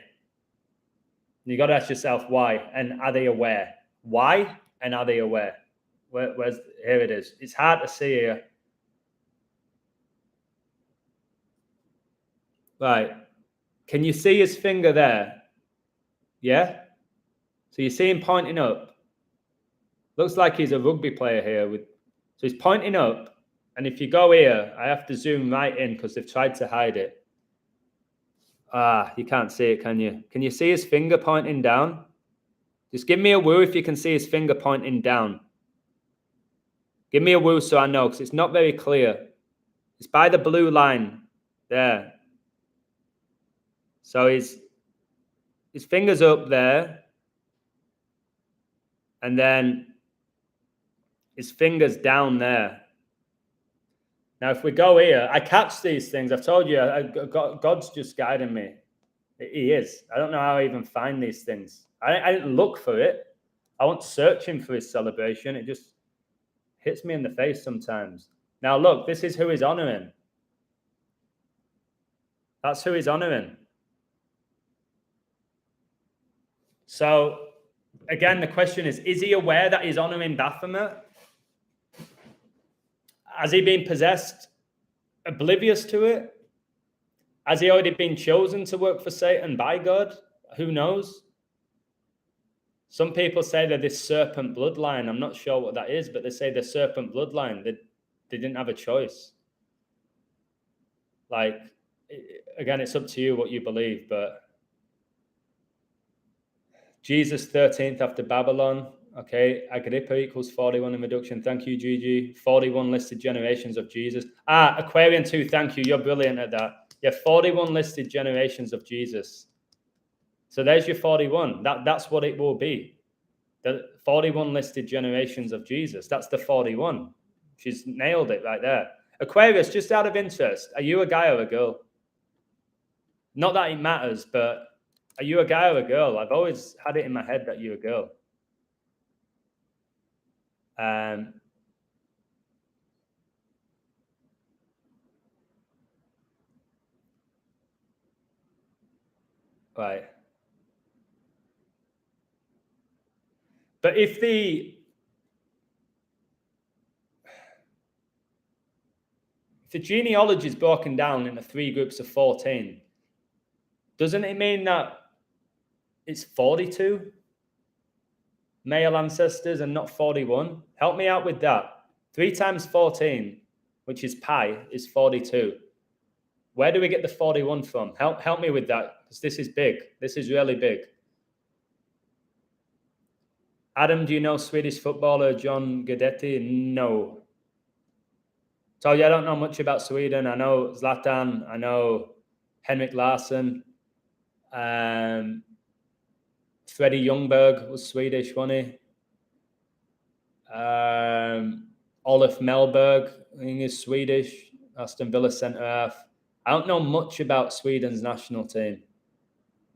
[SPEAKER 1] You got to ask yourself why, and are they aware? Why, and are they aware? Where's here it is. It's hard to see here. Right. Can you see his finger there? Yeah? So you see him pointing up. Looks like he's a rugby player here. So he's pointing up. And if you go here, I have to zoom right in because they've tried to hide it. You can't see it, can you? Can you see his finger pointing down? Just give me a woo if you can see his finger pointing down. Give me a woo so I know, because it's not very clear. It's by the blue line there. So his fingers up there, and then his fingers down there. Now, if we go here, I catch these things. I've told you, God's just guiding me. He is. I don't know how I even find these things. I didn't look for it. I wasn't searching for his celebration. It just hits me in the face sometimes. Now, look, this is who he's honoring. That's who he's honoring. So, again, the question is he aware that he's honoring Baphomet? Has he been possessed, oblivious to it? Has he already been chosen to work for Satan by God? Who knows? Some people say they're this serpent bloodline. I'm not sure what that is, but they say the serpent bloodline. They didn't have a choice. Like, again, it's up to you what you believe, but Jesus 13th after Babylon. Okay, Agrippa equals 41 in reduction. Thank you, Gigi. 41 listed generations of Jesus. Aquarian 2, thank you. You're brilliant at that. Yeah, 41 listed generations of Jesus. So there's your 41. That's what it will be. The 41 listed generations of Jesus. That's the 41. She's nailed it right there. Aquarius, just out of interest, are you a guy or a girl? Not that it matters, but are you a guy or a girl? I've always had it in my head that you're a girl. Right. But if the genealogy is broken down into 3 groups of 14, doesn't it mean that it's 42 male ancestors and not 41? Help me out with that. 3 times 14, which is pi, is 42. Where do we get the 41 from? Help me with that, because this is big. This is really big. Adam, do you know Swedish footballer John Guidetti? No. So yeah, I don't know much about Sweden. I know Zlatan. I know Henrik Larsson. Freddie Ljungberg was Swedish, wasn't he? Olaf Mellberg, I think he's Swedish. Aston Villa centre half. I don't know much about Sweden's national team.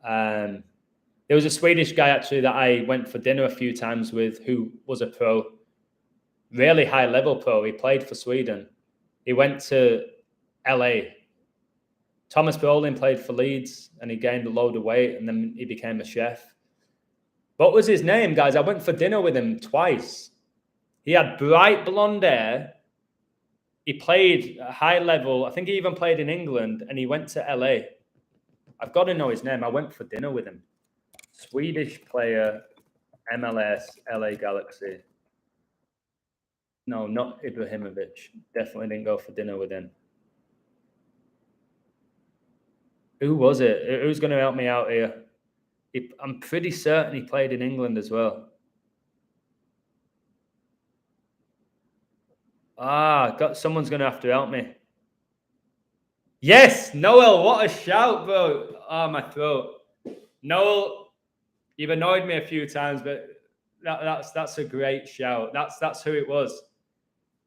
[SPEAKER 1] There was a Swedish guy actually that I went for dinner a few times with who was a pro, really high level pro. He played for Sweden. He went to LA. Thomas Brolin played for Leeds and he gained a load of weight and then he became a chef. What was his name, guys? I went for dinner with him twice. He had bright blonde hair. He played at high level. I think he even played in England and he went to LA. I've got to know his name. I went for dinner with him. Swedish player, MLS, LA Galaxy. No, not Ibrahimovic. Definitely didn't go for dinner with him. Who was it? Who's going to help me out here? I'm pretty certain he played in England as well. Someone's going to have to help me. Yes, Noel, what a shout, bro. Oh, my throat. Noel, you've annoyed me a few times, but that's a great shout. That's who it was.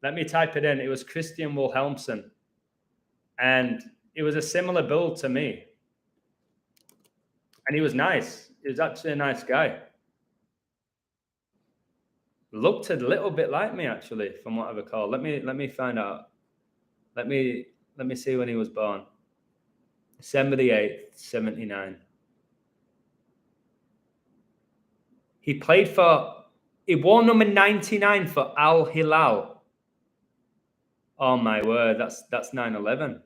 [SPEAKER 1] Let me type it in. It was Christian Wilhelmsen. And it was a similar build to me. And he was nice. He was actually a nice guy. Looked a little bit like me, actually, from what I recall. Let me find out. Let me see when he was born. December the 8th, 79. He wore number 99 for Al Hilal. Oh my word, that's 9/11.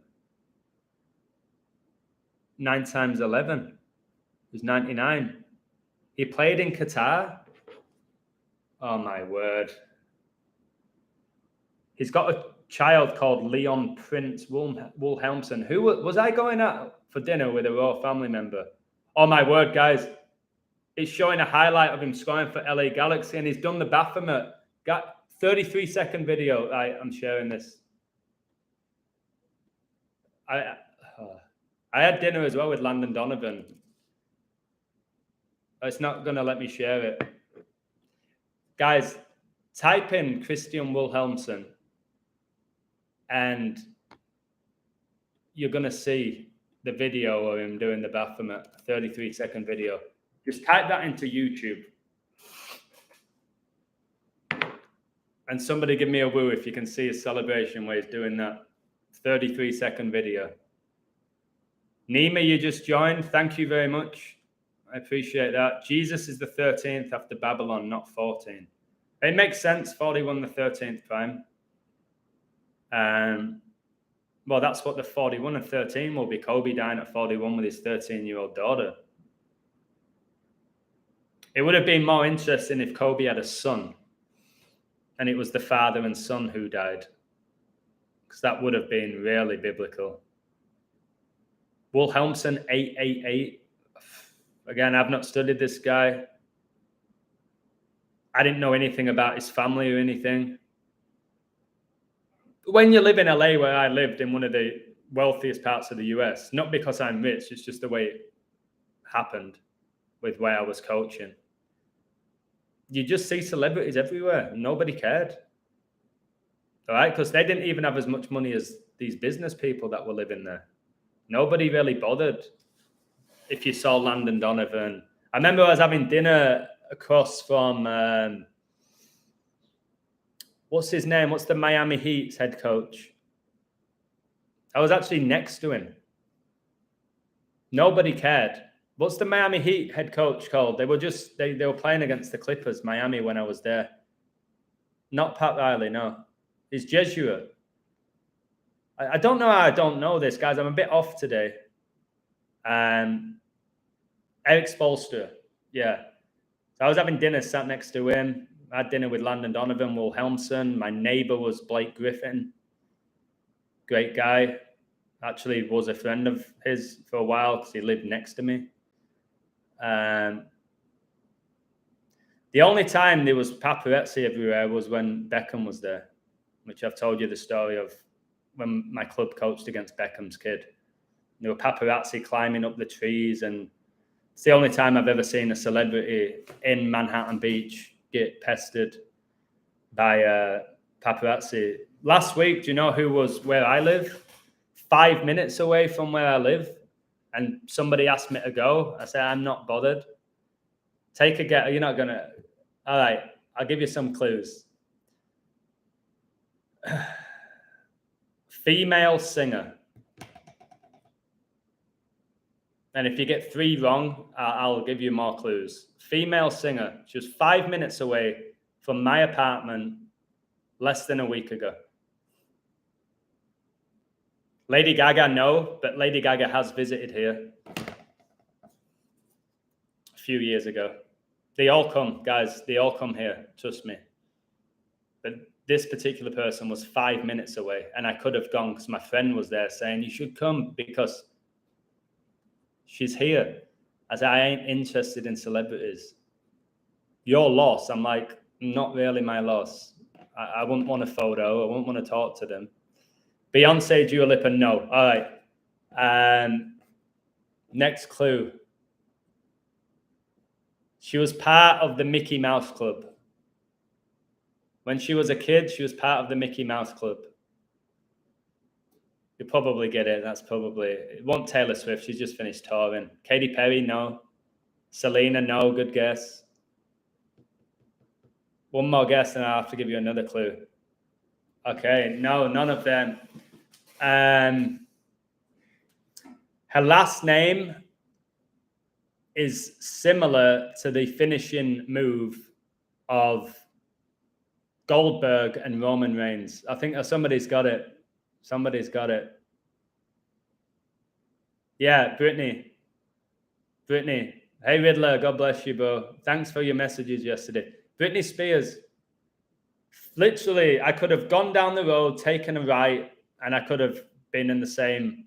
[SPEAKER 1] 9 times 11 is 99. He played in Qatar. Oh my word. He's got a child called Leon Prince Wilhelmsen. Who was I going out for dinner with a royal family member? Oh my word, guys. It's showing a highlight of him scoring for LA Galaxy and he's done the Baphomet. Got 33-second video. I'm sharing this. I had dinner as well with Landon Donovan. It's not going to let me share it. Guys, type in Christian Wilhelmsen and you're going to see the video of him doing the Baphomet, 33-second video. Just type that into YouTube. And somebody give me a woo if you can see his celebration where he's doing that 33-second video. Nima, you just joined. Thank you very much. I appreciate that. Jesus is the 13th after Babylon, not 14. It makes sense, 41 the 13th prime. Well, that's what the 41 and 13 will be. Kobe dying at 41 with his 13-year-old daughter. It would have been more interesting if Kobe had a son and it was the father and son who died, because that would have been really biblical. Wilhelmsen 888. Again, I've not studied this guy. I didn't know anything about his family or anything. When you live in LA, where I lived, in one of the wealthiest parts of the US, not because I'm rich, it's just the way it happened with where I was coaching. You just see celebrities everywhere. Nobody cared. All right? Because they didn't even have as much money as these business people that were living there. Nobody really bothered if you saw Landon Donovan. I remember I was having dinner across from, what's his name? What's the Miami Heat's head coach? I was actually next to him. Nobody cared. What's the Miami Heat head coach called? They were just, they were playing against the Clippers, Miami, when I was there. Not Pat Riley, no. He's Jesuit. I don't know how I don't know this, guys. I'm a bit off today. Eric Spoelstra, yeah. So I was having dinner, sat next to him. I had dinner with Landon Donovan, Wilhelmsen. My neighbor was Blake Griffin. Great guy. Actually was a friend of his for a while because he lived next to me. The only time there was paparazzi everywhere was when Beckham was there, which I've told you the story of when my club coached against Beckham's kid. There were paparazzi climbing up the trees, and it's the only time I've ever seen a celebrity in Manhattan Beach get pestered by paparazzi. Last week, do you know who was where I live? 5 minutes away from where I live, and somebody asked me to go. I said, I'm not bothered. Take a guess. You're not going to. All right, I'll give you some clues. Female singer. And if you get 3 wrong, I'll give you more clues. Female singer, just 5 minutes away from my apartment less than a week ago. Lady Gaga, no, but Lady Gaga has visited here a few years ago. They all come, guys. They all come here. Trust me. But this particular person was 5 minutes away, and I could have gone because my friend was there saying, you should come because she's here. I said, I ain't interested in celebrities. Your loss. I'm like, not really my loss. I wouldn't want a photo. I wouldn't want to talk to them. Beyonce, Dua Lipa, no. All right. Next clue. She was part of the Mickey Mouse Club. When she was a kid, she was part of the Mickey Mouse Club. You probably get it. That's probably... It wasn't Taylor Swift. She's just finished touring. Katy Perry, no. Selena, no. Good guess. One more guess and I'll have to give you another clue. Okay, no, none of them. Her last name is similar to the finishing move of Goldberg and Roman Reigns. I think somebody's got it. Somebody's got it. Yeah, Britney. Britney. Hey, Riddler, God bless you, bro. Thanks for your messages yesterday. Britney Spears. Literally, I could have gone down the road, taken a right, and I could have been in the same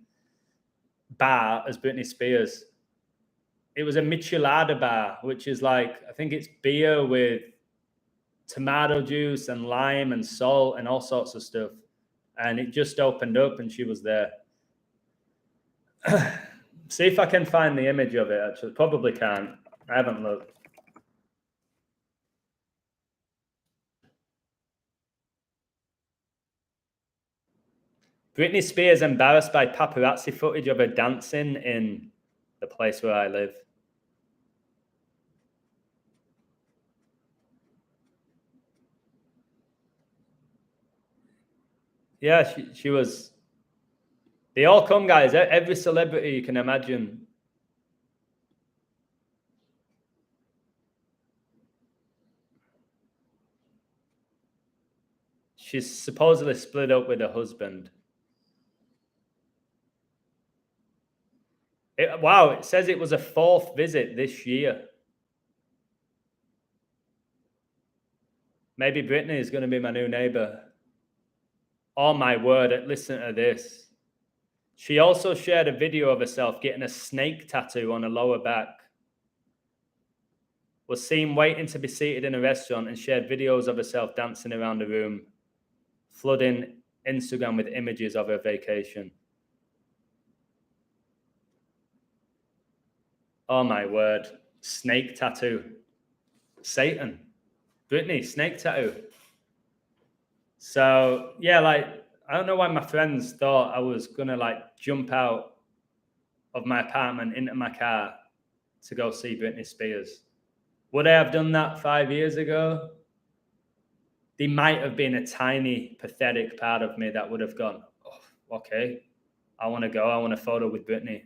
[SPEAKER 1] bar as Britney Spears. It was a Michelada bar, which is like, I think it's beer with tomato juice and lime and salt and all sorts of stuff. And it just opened up and she was there. See if I can find the image of it, actually. Probably can't. I haven't looked. Britney Spears embarrassed by paparazzi footage of her dancing in the place where I live. Yeah, she was. They all come, guys. Every celebrity you can imagine. She's supposedly split up with her husband. Wow, it says it was a 4th visit this year. Maybe Britney is going to be my new neighbor. Oh my word, listen to this. She also shared a video of herself getting a snake tattoo on her lower back. Was seen waiting to be seated in a restaurant and shared videos of herself dancing around the room, flooding Instagram with images of her vacation. Oh my word. Snake tattoo. Satan. Britney, snake tattoo. So, yeah, like, I don't know why my friends thought I was going to, like, jump out of my apartment into my car to go see Britney Spears. Would I have done that 5 years ago? There might have been a tiny, pathetic part of me that would have gone, oh, okay, I want to go. I want a photo with Britney.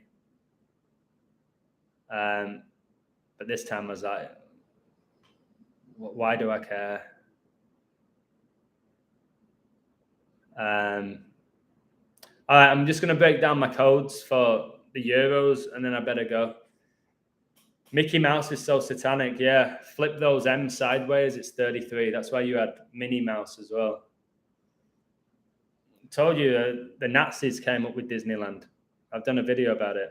[SPEAKER 1] But this time I was like, why do I care? All right, I'm just going to break down my codes for the Euros, and then I better go. Mickey Mouse is so satanic. Yeah, flip those M's sideways. It's 33. That's why you had Minnie Mouse as well. I told you the Nazis came up with Disneyland. I've done a video about it.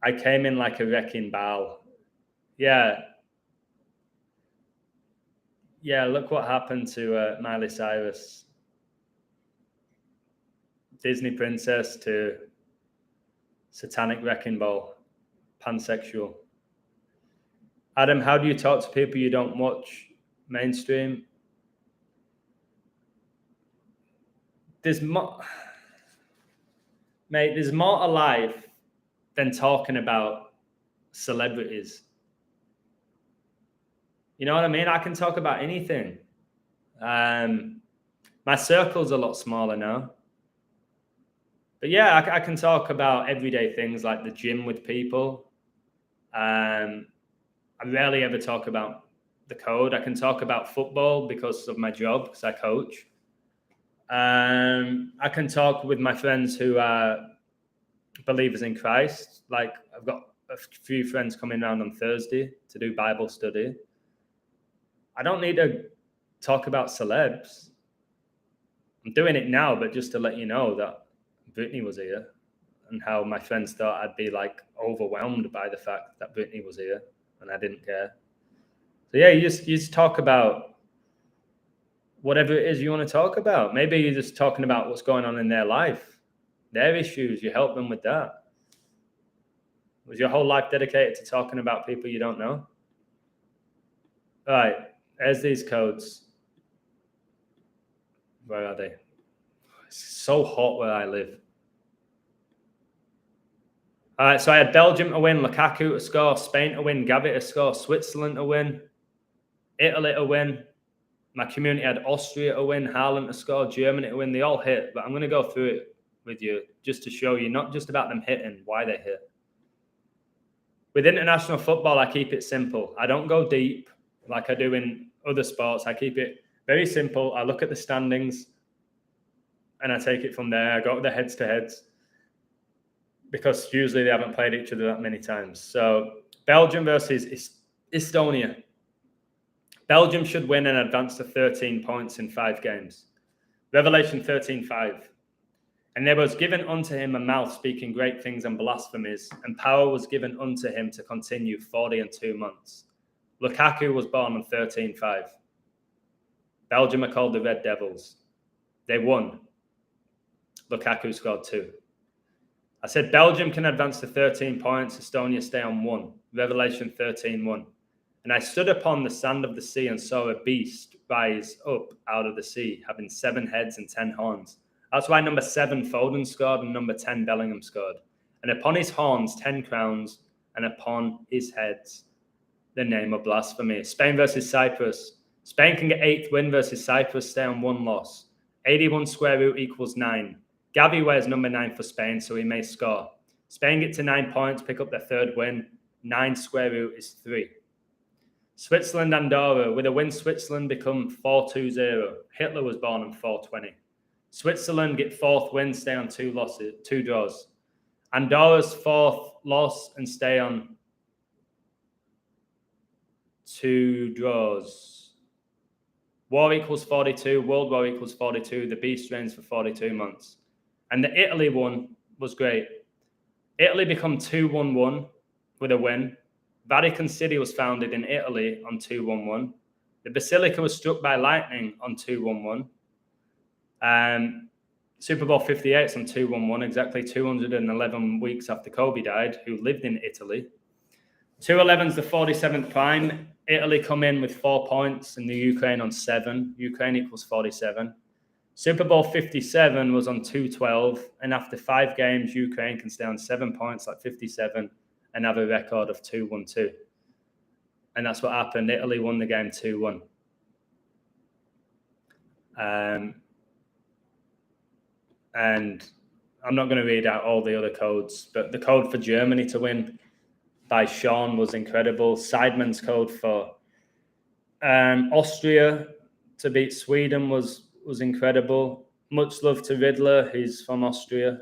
[SPEAKER 1] I came in like a wrecking ball. Yeah. Yeah, look what happened to Miley Cyrus. Disney princess to satanic wrecking ball. Pansexual. Adam, how do you talk to people you don't watch mainstream? There's more, mate, there's more to life than talking about celebrities. You know what I mean? I can talk about anything. My circle's a lot smaller now. But yeah, I can talk about everyday things like the gym with people. I rarely ever talk about the code. I can talk about football because of my job, because I coach. I can talk with my friends who are believers in Christ. Like I've got a few friends coming around on Thursday to do Bible study. I don't need to talk about celebs. I'm doing it now, but just to let you know that Britney was here and how my friends thought I'd be like overwhelmed by the fact that Britney was here and I didn't care. So yeah, you just talk about whatever it is you want to talk about. Maybe you're just talking about what's going on in their life, their issues. You help them with that. Was your whole life dedicated to talking about people you don't know? All right, there's these codes. Where are they? It's so hot where I live. All right, so I had Belgium to win, Lukaku to score, Spain to win, Gavi to score, Switzerland to win, Italy to win. My community had Austria to win, Haaland to score, Germany to win. They all hit, but I'm going to go through it with you just to show you, not just about them hitting, why they hit. With international football, I keep it simple. I don't go deep like I do in other sports. I keep it very simple. I look at the standings and I take it from there. I go to the heads to heads because usually they haven't played each other that many times. So Belgium versus Estonia. Belgium should win and advance to 13 points in 5 games. Revelation 13:5. And there was given unto him a mouth speaking great things and blasphemies, and power was given unto him to continue 42 months. Lukaku was born on 13:5. Belgium are called the Red Devils. They won. Lukaku scored 2. I said Belgium can advance to 13 points, Estonia stay on 1. Revelation 13:1. And I stood upon the sand of the sea and saw a beast rise up out of the sea, having 7 heads and 10 horns. That's why number 7 Foden scored and number 10 Bellingham scored. And upon his horns 10 crowns, and upon his heads the name of blasphemy. Spain versus Cyprus. Spain can get 8th win versus Cyprus, stay on 1 loss. 81 square root equals 9. Gavi wears number 9 for Spain, so he may score. Spain get to 9 points, pick up their 3rd win. 9 square root is 3. Switzerland, Andorra. With a win, Switzerland become 4-2-0. Hitler was born in 420. Switzerland get 4th win, stay on 2 draws. Andorra's 4th loss and stay on 2 draws. War equals 42. World War equals 42. The beast reigns for 42 months. And the Italy one was great. Italy become 2-1-1 with a win. Vatican City was founded in Italy on 2-1-1. The Basilica was struck by lightning on 2-1-1. Super Bowl 58 is on 2-1-1, exactly 211 weeks after Kobe died, who lived in Italy. 211 is the 47th prime. Italy come in with 4 points and the Ukraine on 7. Ukraine equals 47. Super Bowl 57 was on 212. And after 5 games, Ukraine can stay on 7 points like 57 and have a record of 2-1-2. And that's what happened. Italy won the game 2-1. And I'm not going to read out all the other codes, but the code for Germany to win by Sean was incredible. Seidman's code for Austria to beat Sweden was incredible. Much love to Riddle, he's from Austria.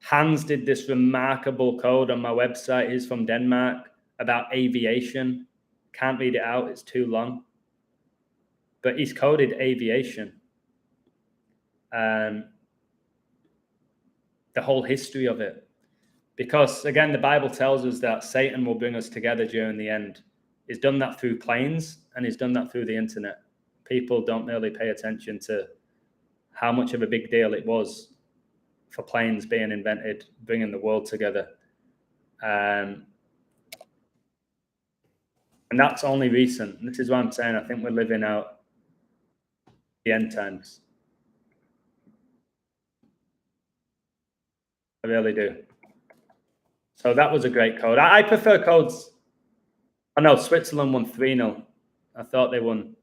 [SPEAKER 1] Hans did this remarkable code on my website. He's from Denmark about aviation. Can't read it out, it's too long. But he's coded aviation. The whole history of it. Because, again, the Bible tells us that Satan will bring us together during the end. He's done that through planes, and he's done that through the internet. People don't really pay attention to how much of a big deal it was for planes being invented, bringing the world together. And that's only recent. This is what I'm saying. I think we're living out the end times. I really do. So that was a great code. I prefer codes. Oh, no, Switzerland won 3-0. I thought they won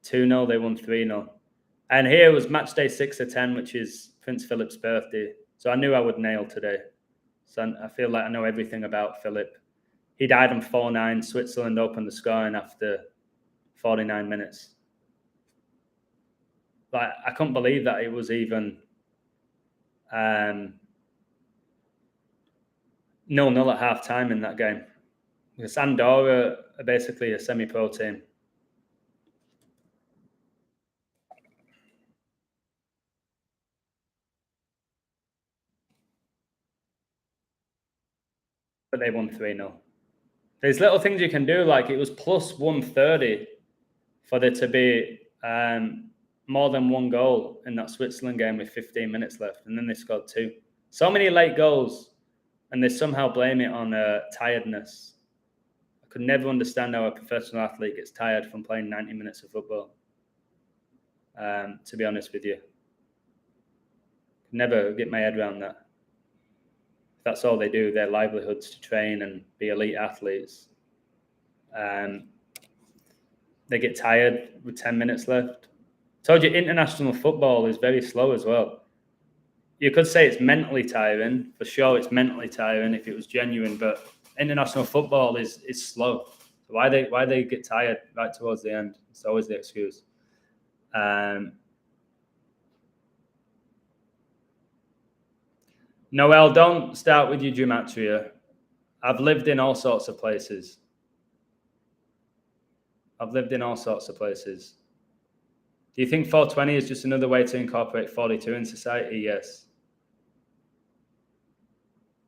[SPEAKER 1] 2-0. They won 3-0. And here was match day 6 of 10, which is Prince Philip's birthday. So I knew I would nail today. So I feel like I know everything about Philip. He died on 4-9. Switzerland opened the scoring after 49 minutes. Like, I couldn't believe that it was even 0-0 at half time in that game. Because Andorra are basically a semi-pro team. But they won 3-0. There's little things you can do, like it was plus 130 for there to be more than 1 goal in that Switzerland game with 15 minutes left, and then they scored 2. So many late goals, and they somehow blame it on tiredness. I could never understand how a professional athlete gets tired from playing 90 minutes of football, to be honest with you. Could never get my head around that. That's all they do, their livelihoods to train and be elite athletes. They get tired with 10 minutes left. Told you, international football is very slow as well. You could say it's mentally tiring. For sure, it's mentally tiring if it was genuine, but international football is slow. So why they get tired right towards the end? It's always the excuse. Noel, don't start with your gematria. I've lived in all sorts of places. Do you think 420 is just another way to incorporate 42 in society? Yes.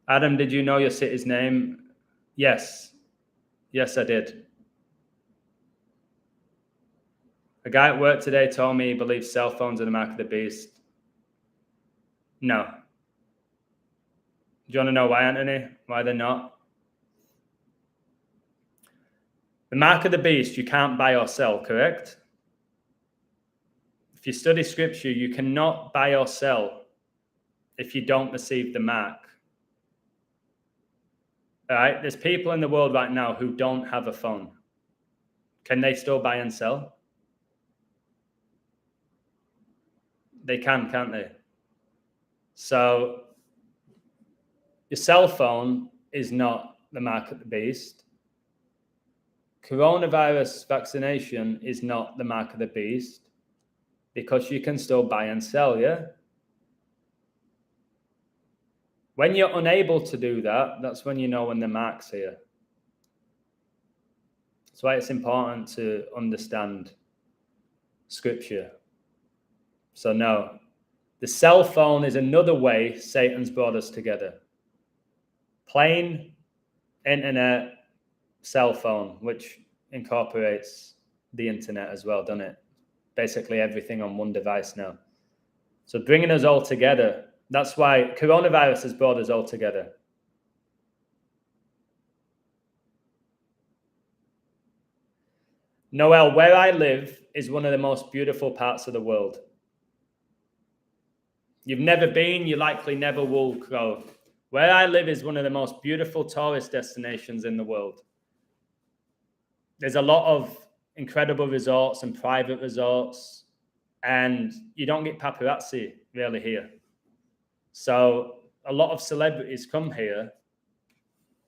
[SPEAKER 1] Adam, did you know your city's name? Yes. Yes, I did. A guy at work today told me he believes cell phones are the mark of the beast. No. Do you want to know why, Anthony? Why they're not? The mark of the beast you can't buy or sell, correct? If you study scripture, you cannot buy or sell if you don't receive the mark. All right? There's people in the world right now who don't have a phone. Can they still buy and sell? They can, can't they? So your cell phone is not the mark of the beast. Coronavirus vaccination is not the mark of the beast because you can still buy and sell, yeah? When you're unable to do that, that's when you know when the mark's here. That's why it's important to understand scripture. So no, the cell phone is another way Satan's brought us together. Plain internet cell phone, which incorporates the internet as well, doesn't it? Basically everything on one device now. So bringing us all together. That's why coronavirus has brought us all together. Noel, where I live is one of the most beautiful parts of the world. You've never been, you likely never will go. Where I live is one of the most beautiful tourist destinations in the world. There's a lot of incredible resorts and private resorts, and you don't get paparazzi really here. So a lot of celebrities come here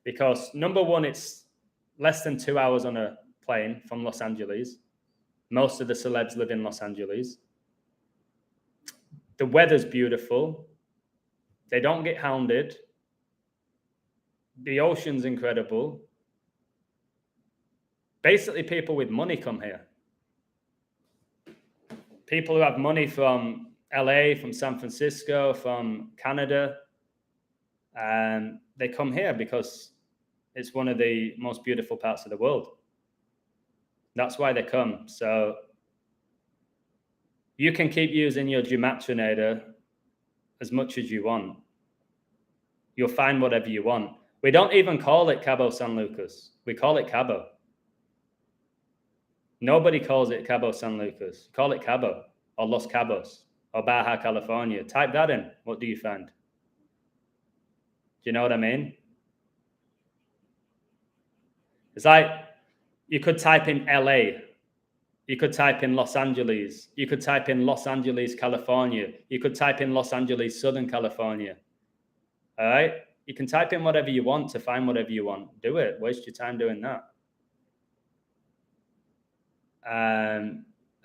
[SPEAKER 1] because, number one, it's less than 2 hours on a plane from Los Angeles. Most of the celebs live in Los Angeles. The weather's beautiful. They don't get hounded. The ocean's incredible. Basically, people with money come here. People who have money from LA, from San Francisco, from Canada, and they come here because it's one of the most beautiful parts of the world. That's why they come. So you can keep using your Gematrinator as much as you want. You'll find whatever you want. We don't even call it Cabo San Lucas. We call it Cabo. Nobody calls it Cabo San Lucas. Call it Cabo or Los Cabos or Baja California. Type that in. What do you find? Do you know what I mean? It's like you could type in LA. You could type in Los Angeles. You could type in Los Angeles, California. You could type in Los Angeles, Southern California. All right? You can type in whatever you want to find whatever you want. Do it. Waste your time doing that.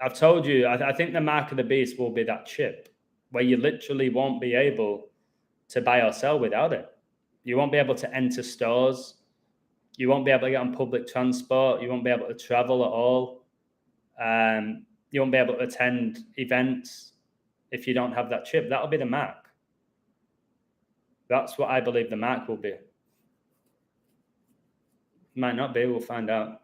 [SPEAKER 1] I've told you, I think the mark of the beast will be that chip where you literally won't be able to buy or sell without it. You won't be able to enter stores. You won't be able to get on public transport. You won't be able to travel at all. You won't be able to attend events if you don't have that chip. That'll be the mark. That's what I believe the mark will be. Might not be. We'll find out.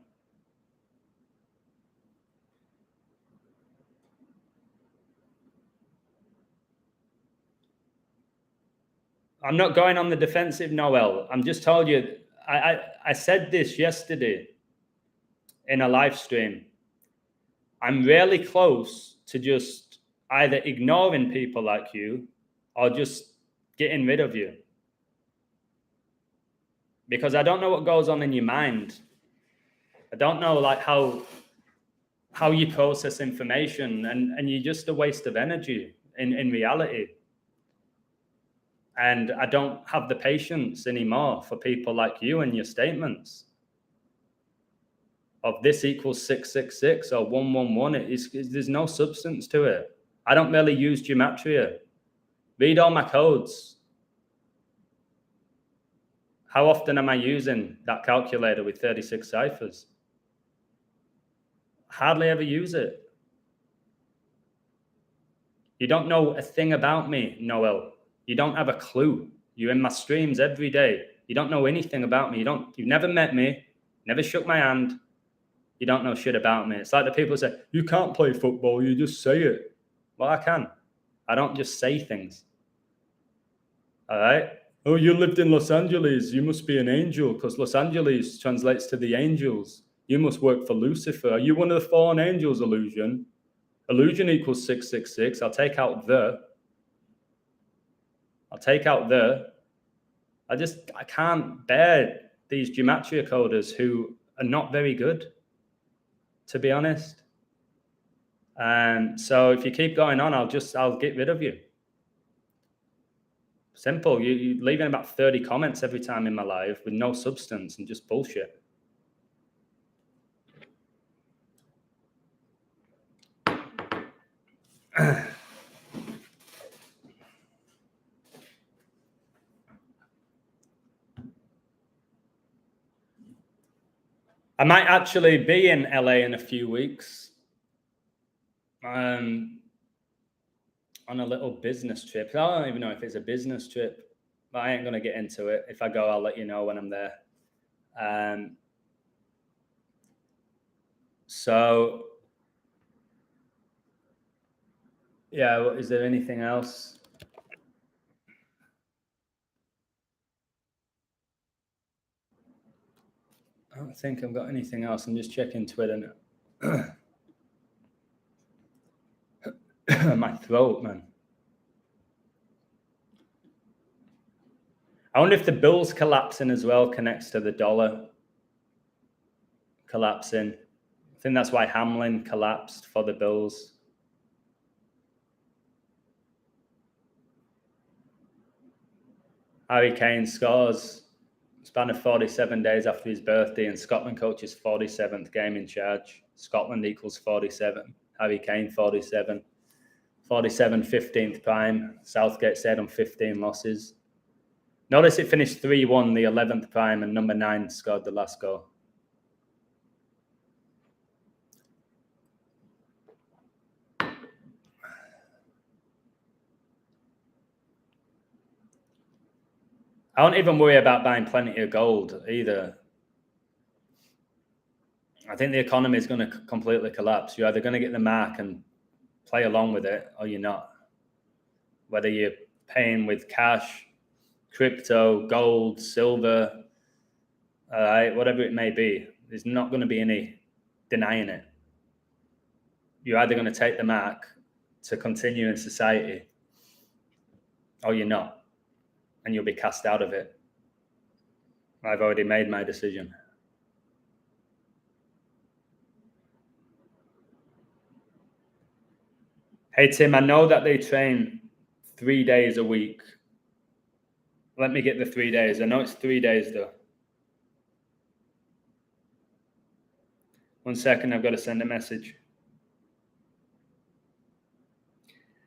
[SPEAKER 1] I'm not going on the defensive, Noel. I'm just told you, I said this yesterday in a live stream. I'm really close to just either ignoring people like you or just getting rid of you. Because I don't know what goes on in your mind. I don't know like how you process information, and you're just a waste of energy in reality. And I don't have the patience anymore for people like you and your statements of this equals 666 or 111. There's no substance to it. I don't really use gematria. Read all my codes. How often am I using that calculator with 36 ciphers? Hardly ever use it. You don't know a thing about me, Noel. You don't have a clue. You're in my streams every day. You don't know anything about me. You've never met me, never shook my hand. You don't know shit about me. It's like the people say, you can't play football, you just say it. Well, I can. I don't just say things. All right. Oh, you lived in Los Angeles. You must be an angel because Los Angeles translates to the angels. You must work for Lucifer. Are you one of the fallen angels, Illusion? Illusion equals 666. I'll take out the. I can't bear these gematria coders who are not very good, to be honest. So if you keep going on, I'll get rid of you. Simple. You leaving about 30 comments every time in my live with no substance and just bullshit. I might actually be in LA in a few weeks on a little business trip. I don't even know if it's a business trip, but I ain't going to get into it. If I go, I'll let you know when I'm there. So, yeah, is there anything else? I don't think I've got anything else. I'm just checking Twitter now. My throat, man. I wonder if the bills collapsing as well connects to the dollar collapsing. I think that's why Hamlin collapsed for the bills. Harry Kane scores span of 47 days after his birthday, and Scotland coach's 47th game in charge. Scotland equals 47. Harry Kane 47. 47 15th prime. Southgate stayed on 15 losses. Notice it finished 3-1 the 11th prime, and number 9 scored the last goal. I don't even worry about buying plenty of gold either. I think the economy is going to completely collapse. You're either going to get the mark and play along with it, or you're not. Whether you're paying with cash, crypto, gold, silver, whatever it may be, there's not going to be any denying it. You're either going to take the mark to continue in society, or you're not, and you'll be cast out of it. I've already made my decision. Hey, Tim, I know that they train 3 days a week. Let me get the 3 days. I know it's 3 days, though. 1 second, I've got to send a message.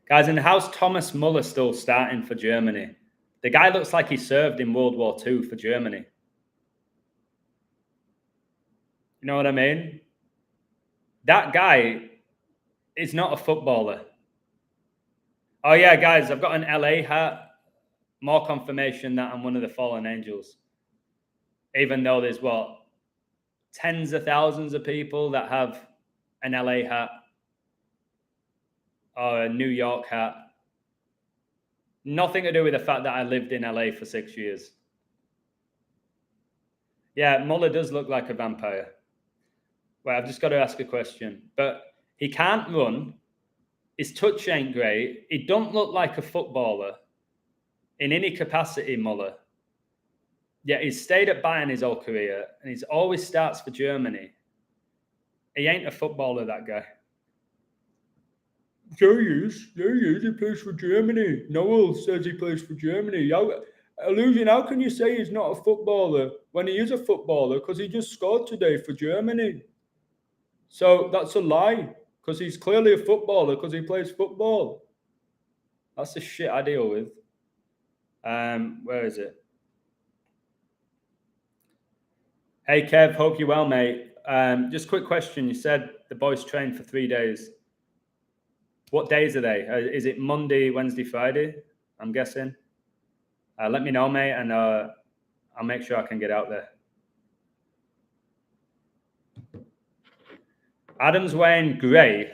[SPEAKER 1] Guys, in the house, Thomas Muller still starting for Germany. The guy looks like he served in World War II for Germany. You know what I mean? That guy is not a footballer. Oh, yeah, guys, I've got an LA hat. More confirmation that I'm one of the fallen angels. Even though there's, tens of thousands of people that have an LA hat or a New York hat. Nothing to do with the fact that I lived in LA for 6 years. Yeah, Muller does look like a vampire. Well, I've just got to ask a question. But he can't run. His touch ain't great. He don't look like a footballer in any capacity, Muller. Yeah, he's stayed at Bayern his whole career, and he's always starts for Germany. He ain't a footballer, that guy. There he is. He plays for Germany. Noel says he plays for Germany. Illusion, how can you say he's not a footballer when he is a footballer? Because he just scored today for Germany. So that's a lie, because he's clearly a footballer because he plays football. That's the shit I deal with. Where is it? Hey, Kev, hope you're well, mate. Just quick question. You said the boys train for 3 days. What days are they? Is it Monday, Wednesday, Friday? I'm guessing. Let me know, mate, and I'll make sure I can get out there. Adam's wearing grey,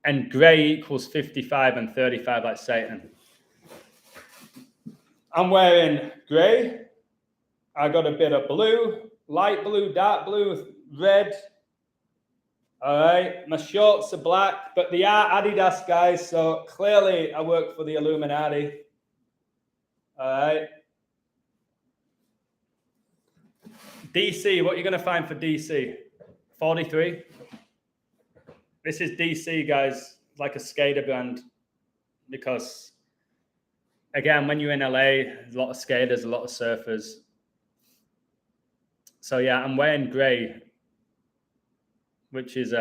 [SPEAKER 1] and grey equals 55 and 35 like Satan. I'm wearing grey. I got a bit of blue, light blue, dark blue, red. All right, my shorts are black, but they are Adidas, guys. So clearly I work for the Illuminati. All right. DC, what are you going to find for DC? 43. This is DC, guys, like a skater brand. Because, again, when you're in LA, there's a lot of skaters, a lot of surfers. So, yeah, I'm wearing grey, which is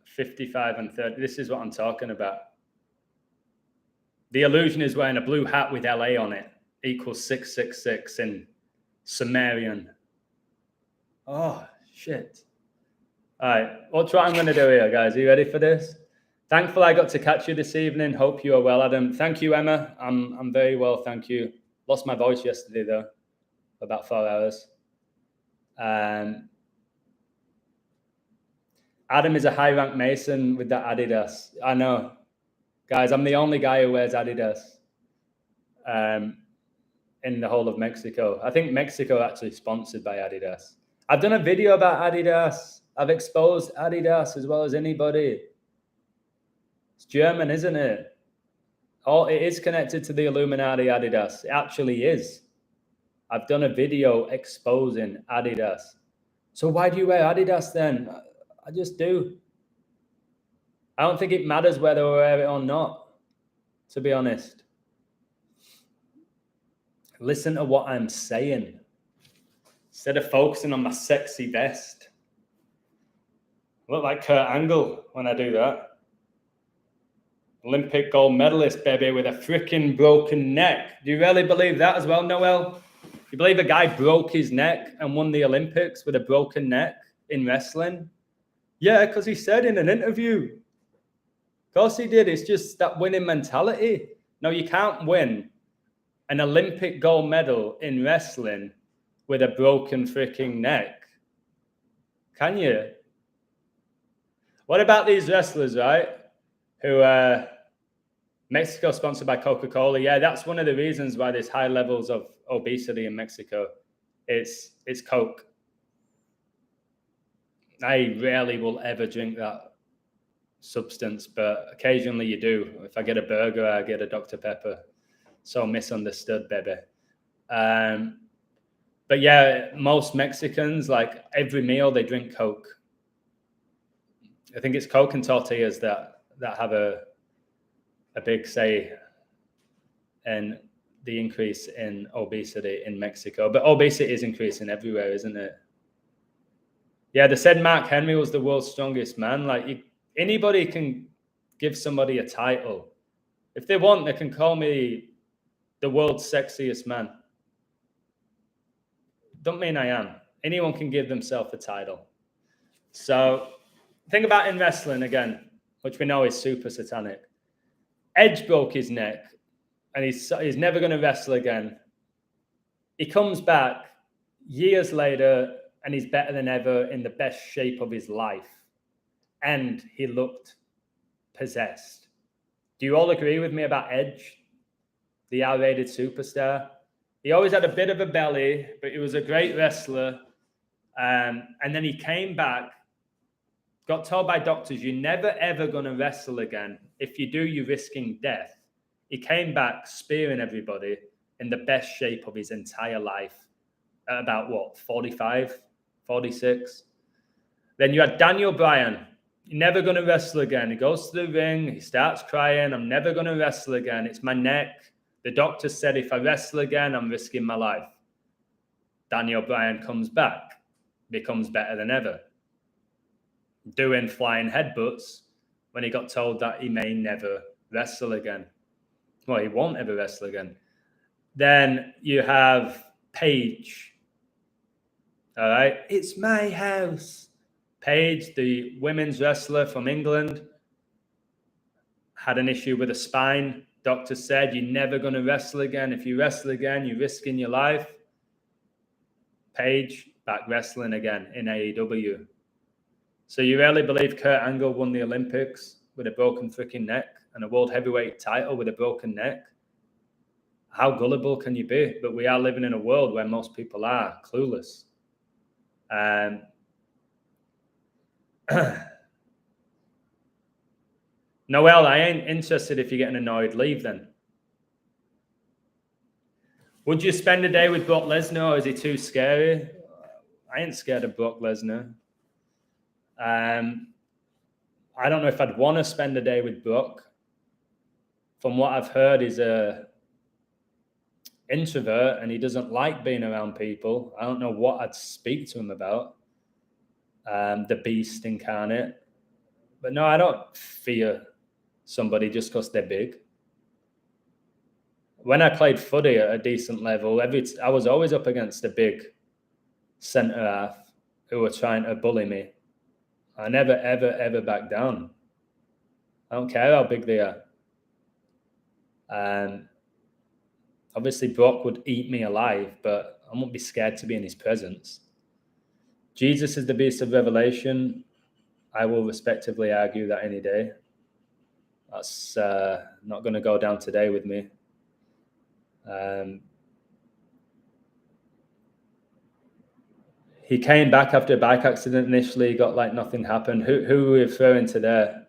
[SPEAKER 1] 55 and 30. This is what I'm talking about. The illusion is wearing a blue hat with LA on it equals 666 in Sumerian. Oh, shit. All right, watch what I'm going to do here, guys. Are you ready for this? Thankful I got to catch you this evening. Hope you are well, Adam. Thank you, Emma. I'm very well, thank you. Lost my voice yesterday, though, for about 4 hours. Adam is a high-ranked Mason with that Adidas. I know. Guys, I'm the only guy who wears Adidas in the whole of Mexico. I think Mexico actually sponsored by Adidas. I've done a video about Adidas. I've exposed Adidas as well as anybody. It's German, isn't it? Oh, it is connected to the Illuminati Adidas. It actually is. I've done a video exposing Adidas. So why do you wear Adidas then? I just do. I don't think it matters whether I wear it or not, to be honest. Listen to what I'm saying. Instead of focusing on my sexy vest. I look like Kurt Angle when I do that. Olympic gold medalist, baby, with a freaking broken neck. Do you really believe that as well, Noel? You believe a guy broke his neck and won the Olympics with a broken neck in wrestling? Yeah, because he said in an interview. Of course he did. It's just that winning mentality. No, you can't win an Olympic gold medal in wrestling with a broken freaking neck. Can you? What about these wrestlers, right? Who Mexico sponsored by Coca-Cola. Yeah, that's one of the reasons why there's high levels of obesity in Mexico. It's Coke. I rarely will ever drink that substance, but occasionally you do. If I get a burger, I get a Dr. Pepper. So misunderstood, baby. But yeah, most Mexicans, like every meal, they drink Coke. I think it's Coke and tortillas that have a big say in the increase in obesity in Mexico. But obesity is increasing everywhere, isn't it? Yeah, they said Mark Henry was the world's strongest man. Like anybody can give somebody a title. If they want, they can call me the world's sexiest man. Don't mean I am. Anyone can give themselves a title. So think about in wrestling again, which we know is super satanic. Edge broke his neck and he's never going to wrestle again. He comes back years later and he's better than ever, in the best shape of his life. And he looked possessed. Do you all agree with me about Edge, the R-rated superstar? He always had a bit of a belly, but he was a great wrestler. And then he came back, got told by doctors, you're never, ever going to wrestle again. If you do, you're risking death. He came back spearing everybody in the best shape of his entire life at about, 45, 46? Then you had Daniel Bryan. You're never going to wrestle again. He goes to the ring. He starts crying. I'm never going to wrestle again. It's my neck. The doctor said if I wrestle again, I'm risking my life. Daniel Bryan comes back, becomes better than ever, doing flying headbutts when he got told that he may never wrestle again. Well, he won't ever wrestle again. Then you have Paige. All right. It's my house. Paige, the women's wrestler from England, had an issue with a spine. Doctor said, you're never going to wrestle again. If you wrestle again, you're risking your life. Paige back wrestling again in AEW. So you really believe Kurt Angle won the Olympics with a broken freaking neck and a world heavyweight title with a broken neck? How gullible can you be? But we are living in a world where most people are clueless. Noel, I ain't interested if you're getting annoyed. Leave then. Would you spend a day with Brock Lesnar, or is he too scary? I ain't scared of Brock Lesnar. I don't know if I'd want to spend a day with Brock. From what I've heard, he's a introvert and he doesn't like being around people. I don't know what I'd speak to him about. The beast incarnate. But no, I don't fear somebody just because they're big. When I played footy at a decent level, I was always up against a big centre half who were trying to bully me. I never, ever, ever back down. I don't care how big they are. Obviously, Brock would eat me alive, but I won't be scared to be in his presence. Jesus is the beast of Revelation. I will respectively argue that any day. That's not going to go down today with me. He came back after a bike accident initially, got like nothing happened. Who are we referring to there?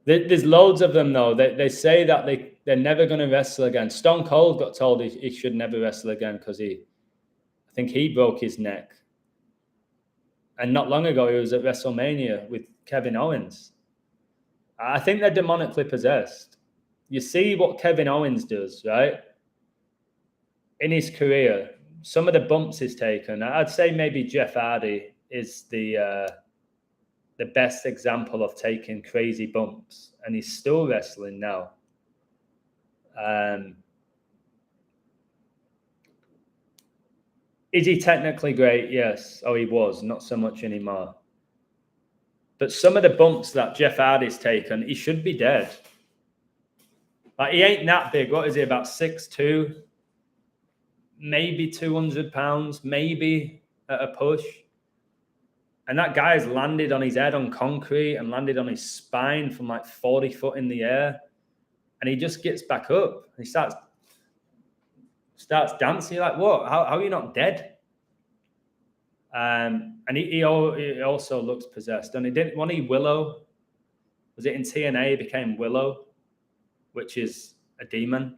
[SPEAKER 1] There's loads of them, though. They say that they're never going to wrestle again. Stone Cold got told he should never wrestle again because I think he broke his neck. And not long ago, he was at WrestleMania with Kevin Owens. I think they're demonically possessed. You see what Kevin Owens does, right? In his career, some of the bumps he's taken. I'd say maybe Jeff Hardy is the best example of taking crazy bumps, and he's still wrestling now. Is he technically great? Yes. Oh, he was. Not so much anymore. But some of the bumps that Jeff Hardy's taken, he should be dead. Like, he ain't that big. What is he, about 6'2"? Maybe 200 pounds, maybe at a push. And that guy's landed on his head on concrete and landed on his spine from like 40 foot in the air. And he just gets back up. He starts dancing. You're like, what? How are you not dead? And he also looks possessed. And he didn't. When he Willow, was it in TNA? He became Willow, which is a demon.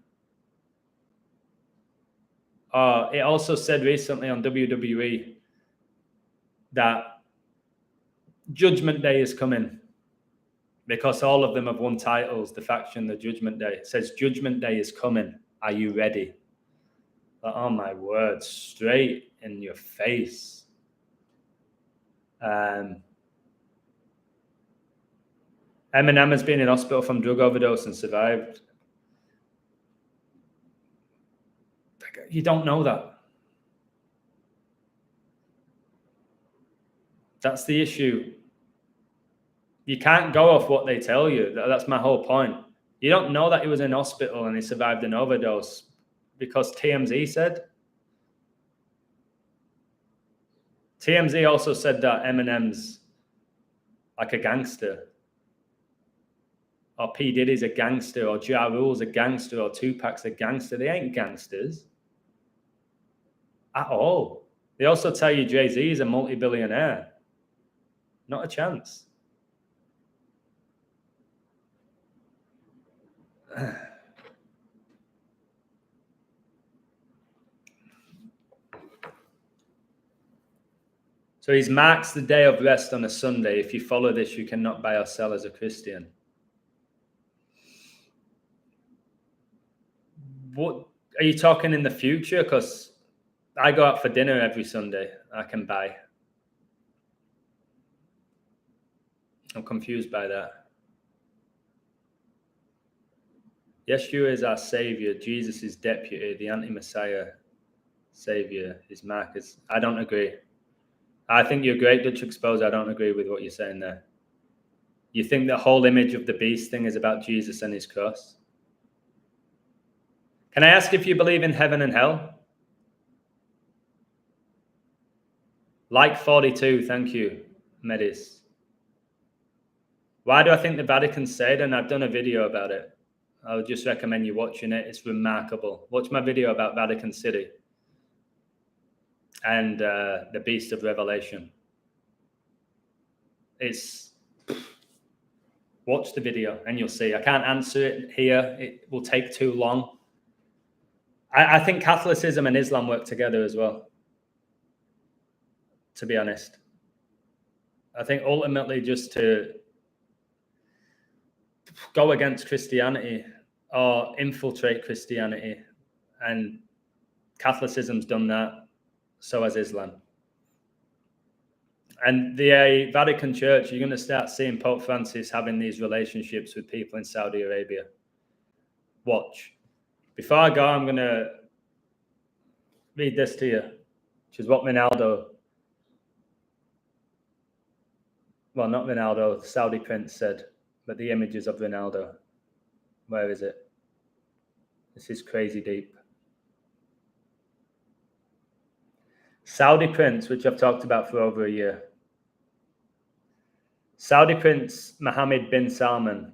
[SPEAKER 1] It also said recently on WWE that Judgment Day is coming because all of them have won titles. The faction, the Judgment Day, it says Judgment Day is coming. Are you ready? Like, oh my word, straight in your face. Eminem has been in hospital from drug overdose and survived. You don't know that. That's the issue. You can't go off what they tell you. That's my whole point. You don't know that he was in hospital and he survived an overdose because TMZ said. TMZ also said that Eminem's like a gangster. Or P. Diddy's a gangster, or Ja Rule's a gangster, or Tupac's a gangster. They ain't gangsters at all. They also tell you Jay-Z is a multi-billionaire. Not a chance. So he marks the day of rest on a Sunday. If you follow this, you cannot buy or sell as a Christian. What are you talking in the future? Because I go out for dinner every Sunday. I can buy. I'm confused by that. Yeshua is our savior. Jesus is deputy. The anti-Messiah savior is Marcus. I don't agree. I think you're great, Dutch Expose. I don't agree with what you're saying there. You think the whole image of the beast thing is about Jesus and his cross? Can I ask if you believe in heaven and hell? Like 42, thank you, Medis. Why do I think the Vatican's said? And I've done a video about it. I would just recommend you watching it. It's remarkable. Watch my video about Vatican City and the Beast of Revelation. Watch the video and you'll see. I can't answer it here. It will take too long. I think Catholicism and Islam work together as well, to be honest. I think ultimately just to go against Christianity or infiltrate Christianity, and Catholicism's done that, so has Islam. And the Vatican Church, you're going to start seeing Pope Francis having these relationships with people in Saudi Arabia. Watch. Before I go, I'm going to read this to you, which is what Ronaldo, well, not Ronaldo, the Saudi prince said, but the images of Ronaldo. Where is it? This is crazy deep. Saudi prince, which I've talked about for over a year. Saudi Prince Mohammed bin Salman.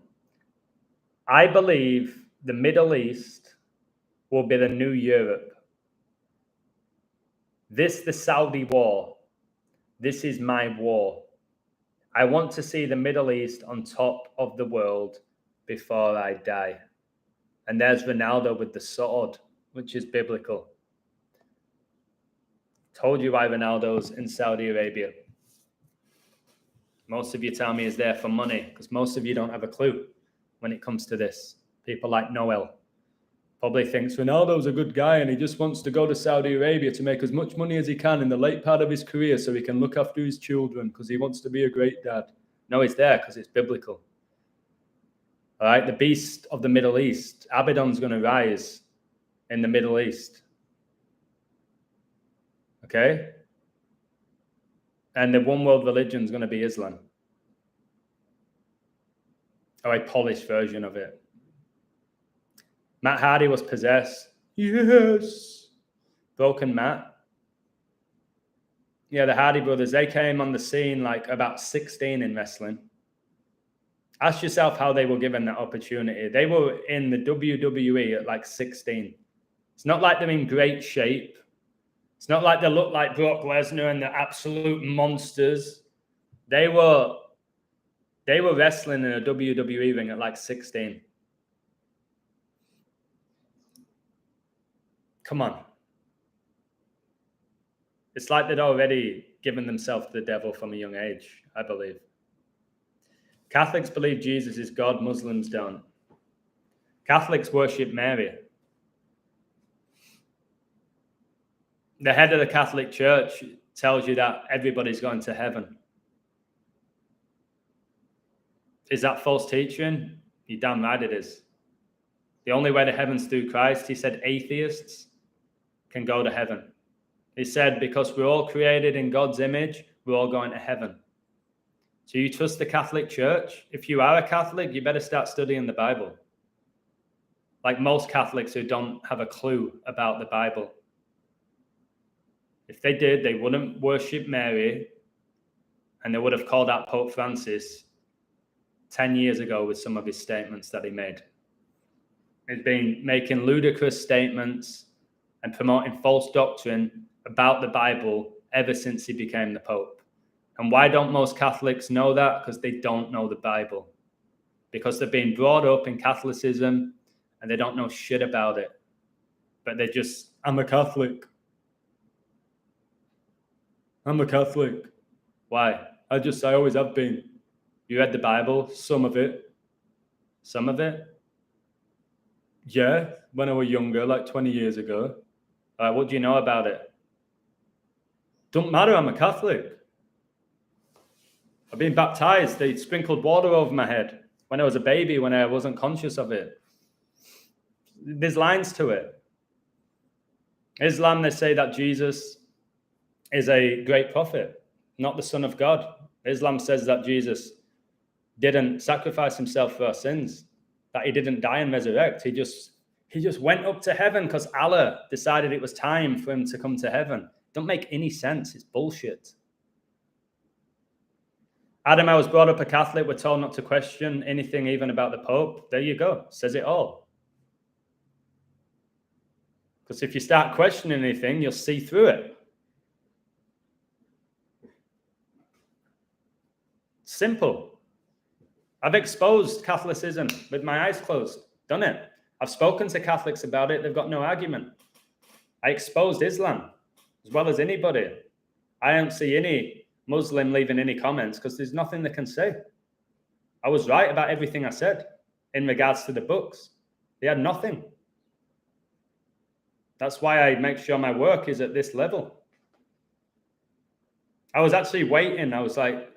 [SPEAKER 1] I believe the Middle East will be the new Europe. This, the Saudi war. This is my war. I want to see the Middle East on top of the world before I die. And there's Ronaldo with the sword, which is biblical. Told you why Ronaldo's in Saudi Arabia. Most of you tell me he's there for money, because most of you don't have a clue when it comes to this. People like Noel probably thinks Ronaldo's a good guy and he just wants to go to Saudi Arabia to make as much money as he can in the late part of his career so he can look after his children because he wants to be a great dad. No, he's there because it's biblical. All right, the beast of the Middle East, Abaddon's going to rise in the Middle East. Okay? And the one world religion is going to be Islam. Or a polished version of it. Matt Hardy was possessed. Yes. Broken Matt. Yeah, the Hardy brothers, they came on the scene like about 16 in wrestling. Ask yourself how they were given that opportunity. They were in the WWE at like 16. It's not like they're in great shape. It's not like they look like Brock Lesnar and they're absolute monsters. They were wrestling in a WWE ring at like 16. Come on. It's like they'd already given themselves to the devil from a young age, I believe. Catholics believe Jesus is God, Muslims don't. Catholics worship Mary. The head of the Catholic Church tells you that everybody's going to heaven. Is that false teaching? You're damn right it is. The only way to heaven's through Christ. He said atheists can go to heaven. He said because we're all created in God's image, we're all going to heaven. So you trust the Catholic Church? If you are a Catholic, you better start studying the Bible. Like most Catholics who don't have a clue about the Bible. If they did, they wouldn't worship Mary, and they would have called out Pope Francis 10 years ago with some of his statements that he made. He's been making ludicrous statements and promoting false doctrine about the Bible ever since he became the Pope. And why don't most Catholics know that? Because they don't know the Bible. Because they've been brought up in Catholicism and they don't know shit about it. But they just, I'm a Catholic. I'm a Catholic. Why? I always have been. You read the Bible? Some of it. Some of it? Yeah, when I was younger, like 20 years ago. What do you know about it? Don't matter, I'm a Catholic. I've been baptized. They sprinkled water over my head when I was a baby, when I wasn't conscious of it. There's lines to it. Islam, they say that Jesus is a great prophet, not the Son of God. Islam says that Jesus didn't sacrifice himself for our sins, that he didn't die and resurrect. He just went up to heaven because Allah decided it was time for him to come to heaven. Don't make any sense. It's bullshit. Adam, I was brought up a Catholic. We're told not to question anything, even about the Pope. There you go. Says it all. Because if you start questioning anything, you'll see through it. Simple. I've exposed Catholicism with my eyes closed. Done it. I've spoken to Catholics about it. They've got no argument. I exposed Islam as well as anybody. I don't see any Muslim leaving any comments because there's nothing they can say. I was right about everything I said in regards to the books. They had nothing. That's why I make sure my work is at this level. I was actually waiting. I was like,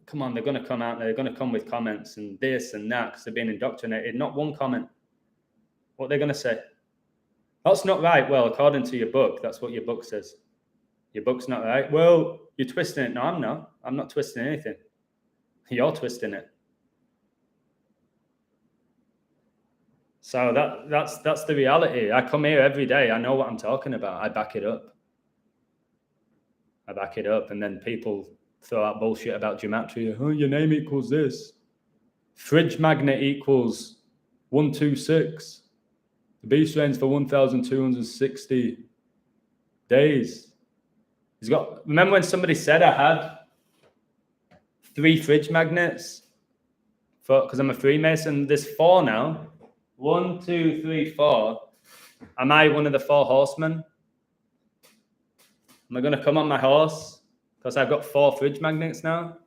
[SPEAKER 1] come on, they're going to come out. They're going to come with comments and this and that because they're being indoctrinated. Not one comment. What are they going to say? That's not right. Well, according to your book, that's what your book says. Your book's not right. Well, you're twisting it. No, I'm not. I'm not twisting anything. You're twisting it. So that's the reality. I come here every day. I know what I'm talking about. I back it up. And then people throw out bullshit about geometry. Oh, your name equals this. Fridge magnet equals 126. The beast reigns for 1,260 days. Remember when somebody said I had 3 fridge magnets? Because I'm a Freemason. There's 4 now. 1, 2, 3, 4. Am I one of the 4 horsemen? Am I going to come on my horse because I've got 4 fridge magnets now?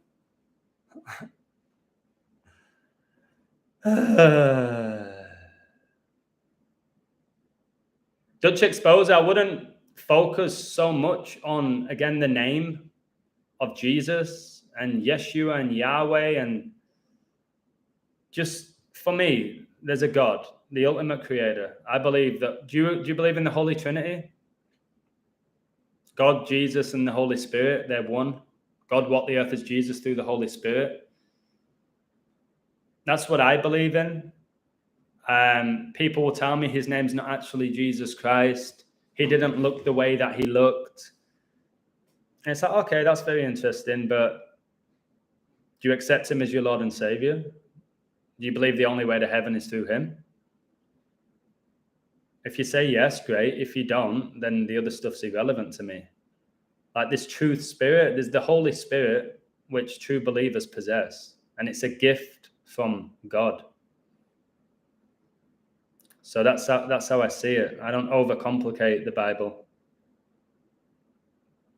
[SPEAKER 1] Dutch Exposure, I wouldn't focus so much on, again, the name of Jesus and Yeshua and Yahweh. And just, for me, there's a God, the ultimate creator. I believe that. Do you believe in the Holy Trinity? God, Jesus, and the Holy Spirit, they're one. God walked the earth as Jesus through the Holy Spirit. That's what I believe in. People will tell me his name's not actually Jesus Christ. He didn't look the way that he looked. And it's like, okay, that's very interesting, but do you accept him as your Lord and Savior? Do you believe the only way to heaven is through him? If you say yes, great. If you don't, then the other stuff's irrelevant to me. Like this truth spirit, there's the Holy Spirit, which true believers possess. And it's a gift from God. So that's how I see it. I don't overcomplicate the Bible.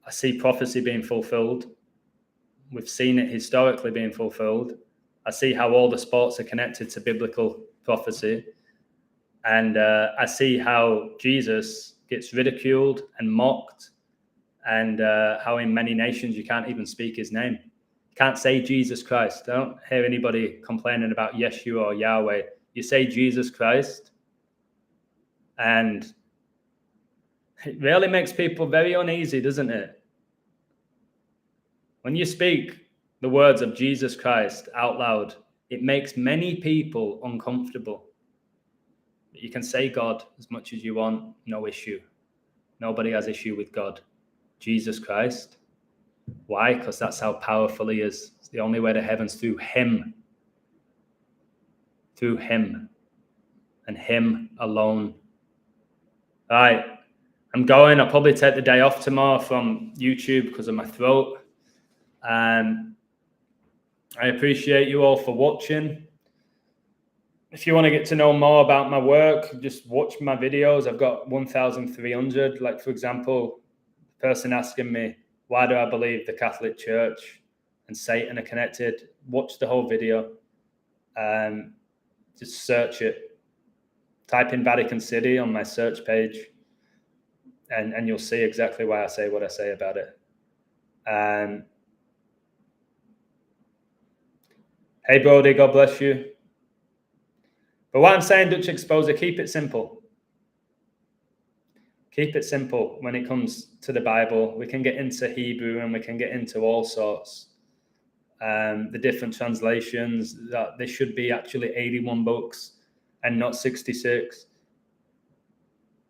[SPEAKER 1] I see prophecy being fulfilled. We've seen it historically being fulfilled. I see how all the sports are connected to biblical prophecy. And I see how Jesus gets ridiculed and mocked, and how in many nations you can't even speak his name. You can't say Jesus Christ. I don't hear anybody complaining about Yeshua or Yahweh. You say Jesus Christ, and it really makes people very uneasy, doesn't it? When you speak the words of Jesus Christ out loud, it makes many people uncomfortable. You can say God as much as you want, no issue. Nobody has issue with God. Jesus Christ. Why? Because that's how powerful he is. It's the only way to heaven's through him. Through him. And him alone. All right. I'm going. I'll probably take the day off tomorrow from YouTube because of my throat. I appreciate you all for watching. If you want to get to know more about my work, just watch my videos. I've got 1,300. Like, for example, the person asking me, why do I believe the Catholic Church and Satan are connected? Watch the whole video. Just search it. Type in Vatican City on my search page, and you'll see exactly why I say what I say about it. Hey, Brody, God bless you. But what I'm saying, Dutch Exposure, keep it simple. Keep it simple when it comes to the Bible. We can get into Hebrew and we can get into all sorts. The different translations, that there should be actually 81 books and not 66.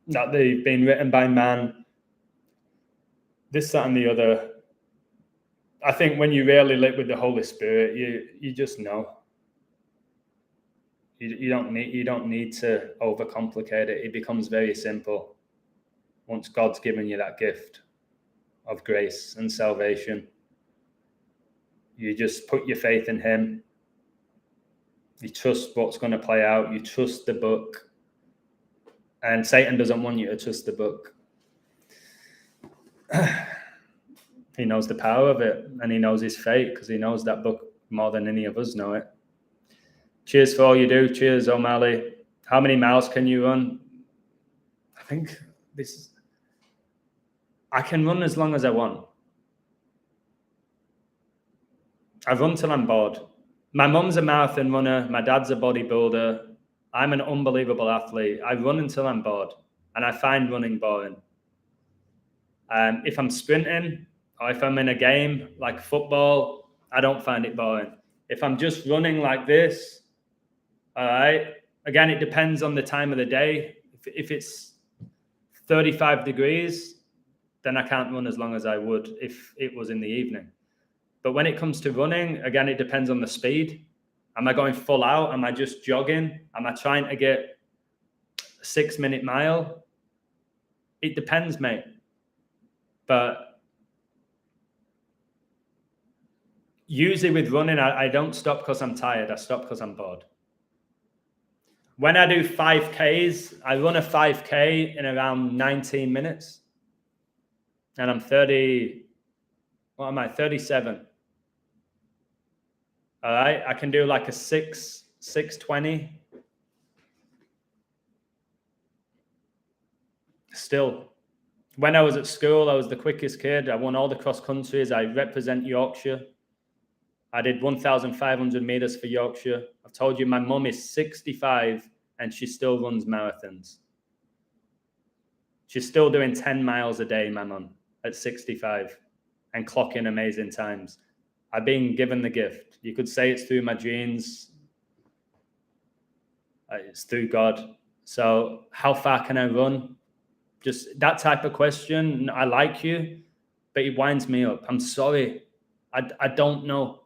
[SPEAKER 1] That they've been written by man. This, that, and the other. I think when you really live with the Holy Spirit, you just know. You don't need to overcomplicate it. It becomes very simple once God's given you that gift of grace and salvation. You just put your faith in Him. You trust what's going to play out. You trust the book. And Satan doesn't want you to trust the book. He knows the power of it, and he knows his fate because he knows that book more than any of us know it. Cheers for all you do. Cheers, O'Malley. How many miles can you run? I think I can run as long as I want. I run till I'm bored. My mum's a marathon runner. My dad's a bodybuilder. I'm an unbelievable athlete. I run until I'm bored, and I find running boring. If I'm sprinting or if I'm in a game like football, I don't find it boring. If I'm just running like this, all right, again, it depends on the time of the day. If it's 35 degrees, then I can't run as long as I would if it was in the evening. But when it comes to running, again, it depends on the speed. Am I going full out? Am I just jogging? Am I trying to get a 6-minute mile? It depends, mate. But usually with running, I don't stop because I'm tired. I stop because I'm bored. When I do 5Ks, I run a 5K in around 19 minutes. And I'm 30, what am I, 37. All right, I can do like a 6:20. Still, when I was at school, I was the quickest kid. I won all the cross countries. I represent Yorkshire. I did 1,500 meters for Yorkshire. I've told you my mum is 65 and she still runs marathons. She's still doing 10 miles a day, my mum, at 65 and clocking amazing times. I've been given the gift. You could say it's through my genes. It's through God. So how far can I run? Just that type of question. I like you, but it winds me up. I'm sorry. I don't know.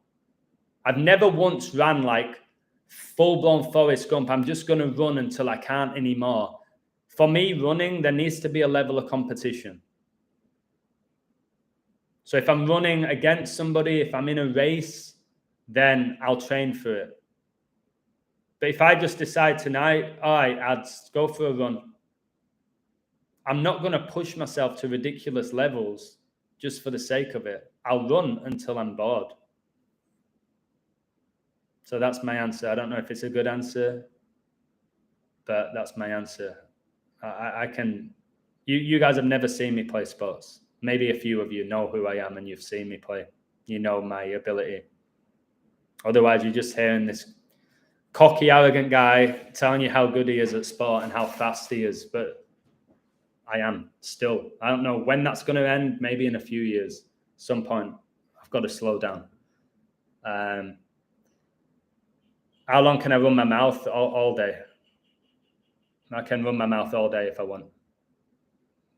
[SPEAKER 1] I've never once ran like full-blown Forrest Gump. I'm just going to run until I can't anymore. For me, running, there needs to be a level of competition. So if I'm running against somebody, if I'm in a race, then I'll train for it. But if I just decide tonight, all right, I'd go for a run, I'm not going to push myself to ridiculous levels just for the sake of it. I'll run until I'm bored. So that's my answer. I don't know if it's a good answer, but that's my answer. I can, you guys have never seen me play sports. Maybe a few of you know who I am and you've seen me play. You know my ability. Otherwise, you're just hearing this cocky, arrogant guy telling you how good he is at sport and how fast he is. But I am still. I don't know when that's going to end. Maybe in a few years. Some point, I've got to slow down. How long can I run my mouth? All day. I can run my mouth all day if I want.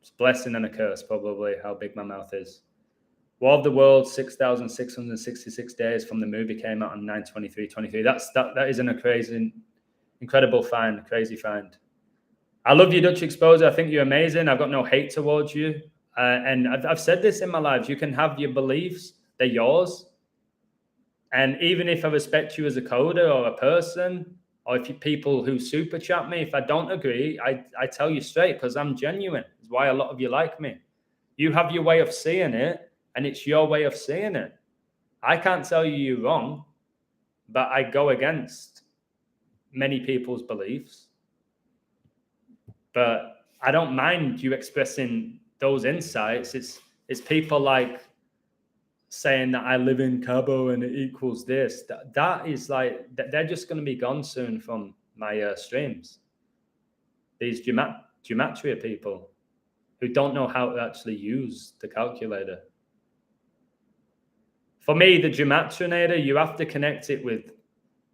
[SPEAKER 1] It's a blessing and a curse, probably, how big my mouth is. War of the Worlds, 6,666 days from the movie came out on 9/23/23. That isn't a crazy, incredible find, crazy find. I love you, Dutch Exposure. I think you're amazing. I've got no hate towards you. And I've said this in my lives. You can have your beliefs. They're yours. And even if I respect you as a coder or a person, or if you people who super chat me, if I don't agree, I tell you straight because I'm genuine. It's why a lot of you like me. You have your way of seeing it, and it's your way of seeing it. I can't tell you you're wrong, but I go against many people's beliefs. But I don't mind you expressing those insights. It's people like saying that I live in Cabo and it equals this. That is like, they're just going to be gone soon from my streams. These gematria people who don't know how to actually use the calculator. For me, the gematrinator, you have to connect it with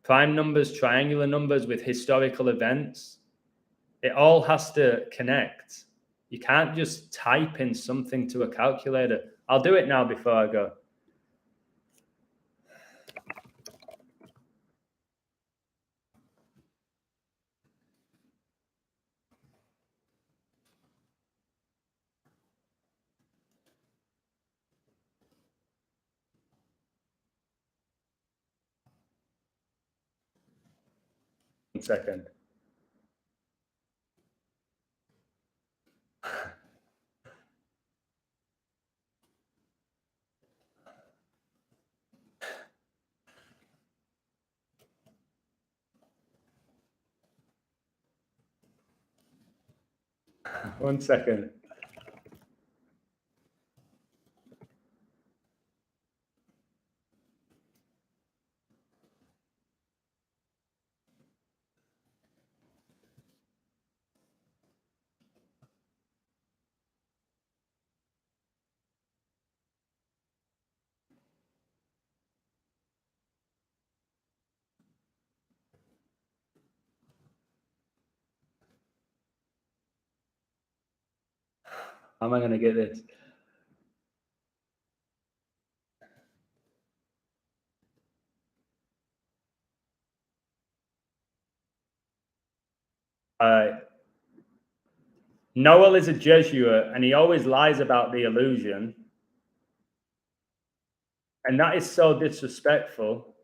[SPEAKER 1] prime numbers, triangular numbers, with historical events. It all has to connect. You can't just type in something to a calculator. I'll do it now before I go. second. One second. How am I going to get this? All right. Noel is a Jesuit and he always lies about the illusion. And that is so disrespectful,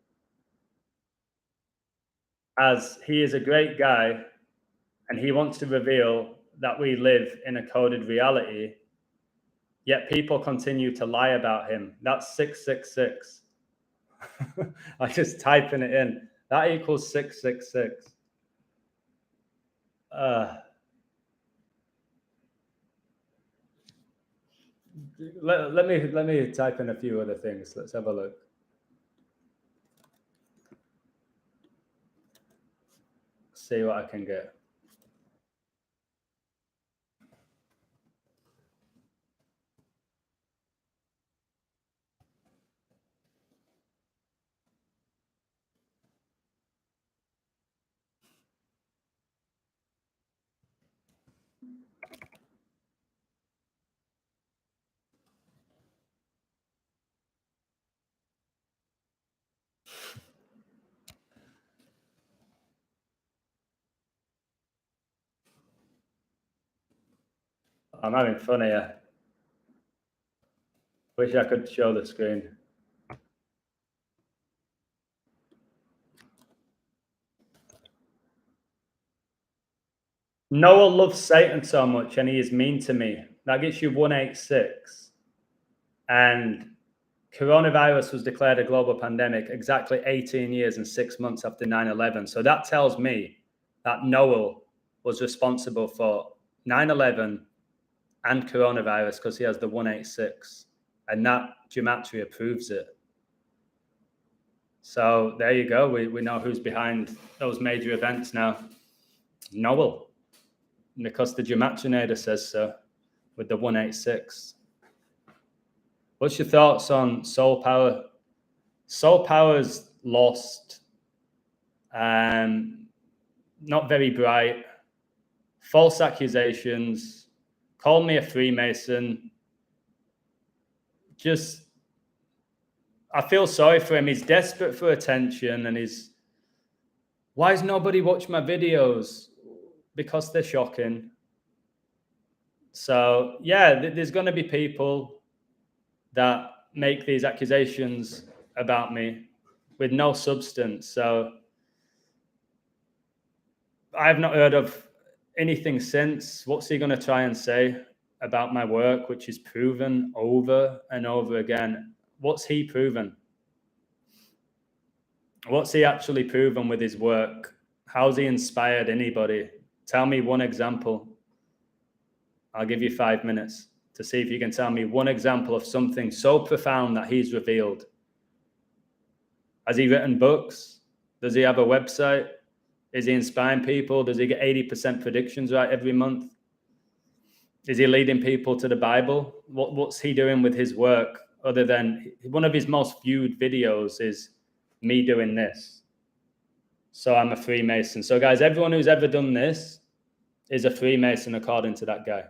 [SPEAKER 1] as he is a great guy and he wants to reveal that we live in a coded reality, yet people continue to lie about him. That's 666. I just typing it in. That equals 666. Let me type in a few other things. Let's have a look. See what I can get. I'm having fun here. Wish I could show the screen. Noah loves Satan so much and he is mean to me. That gets you 186. And coronavirus was declared a global pandemic exactly 18 years and 6 months after 9/11. So that tells me that Noah was responsible for 9/11 and coronavirus because he has the 186. And that gematria proves it. So there you go. We know who's behind those major events now. Noel. Because the Gematrinator says so with the 186. What's your thoughts on Soul Power? Soul Power's lost. Not very bright. False accusations. Called me a Freemason. Just, I feel sorry for him. He's desperate for attention and why has nobody watched my videos? Because they're shocking. So yeah, there's going to be people that make these accusations about me with no substance. So I have not heard of anything since. What's he going to try and say about my work, which is proven over and over again? What's he proven? What's he actually proven with his work? How's he inspired anybody? Tell me one example. I'll give you 5 minutes to see if you can tell me one example of something so profound that he's revealed. Has he written books? Does he have a website? Is he inspiring people? Does he get 80% predictions right every month? Is he leading people to the Bible? What's he doing with his work other than one of his most viewed videos is me doing this? So I'm a Freemason. So guys, everyone who's ever done this is a Freemason according to that guy.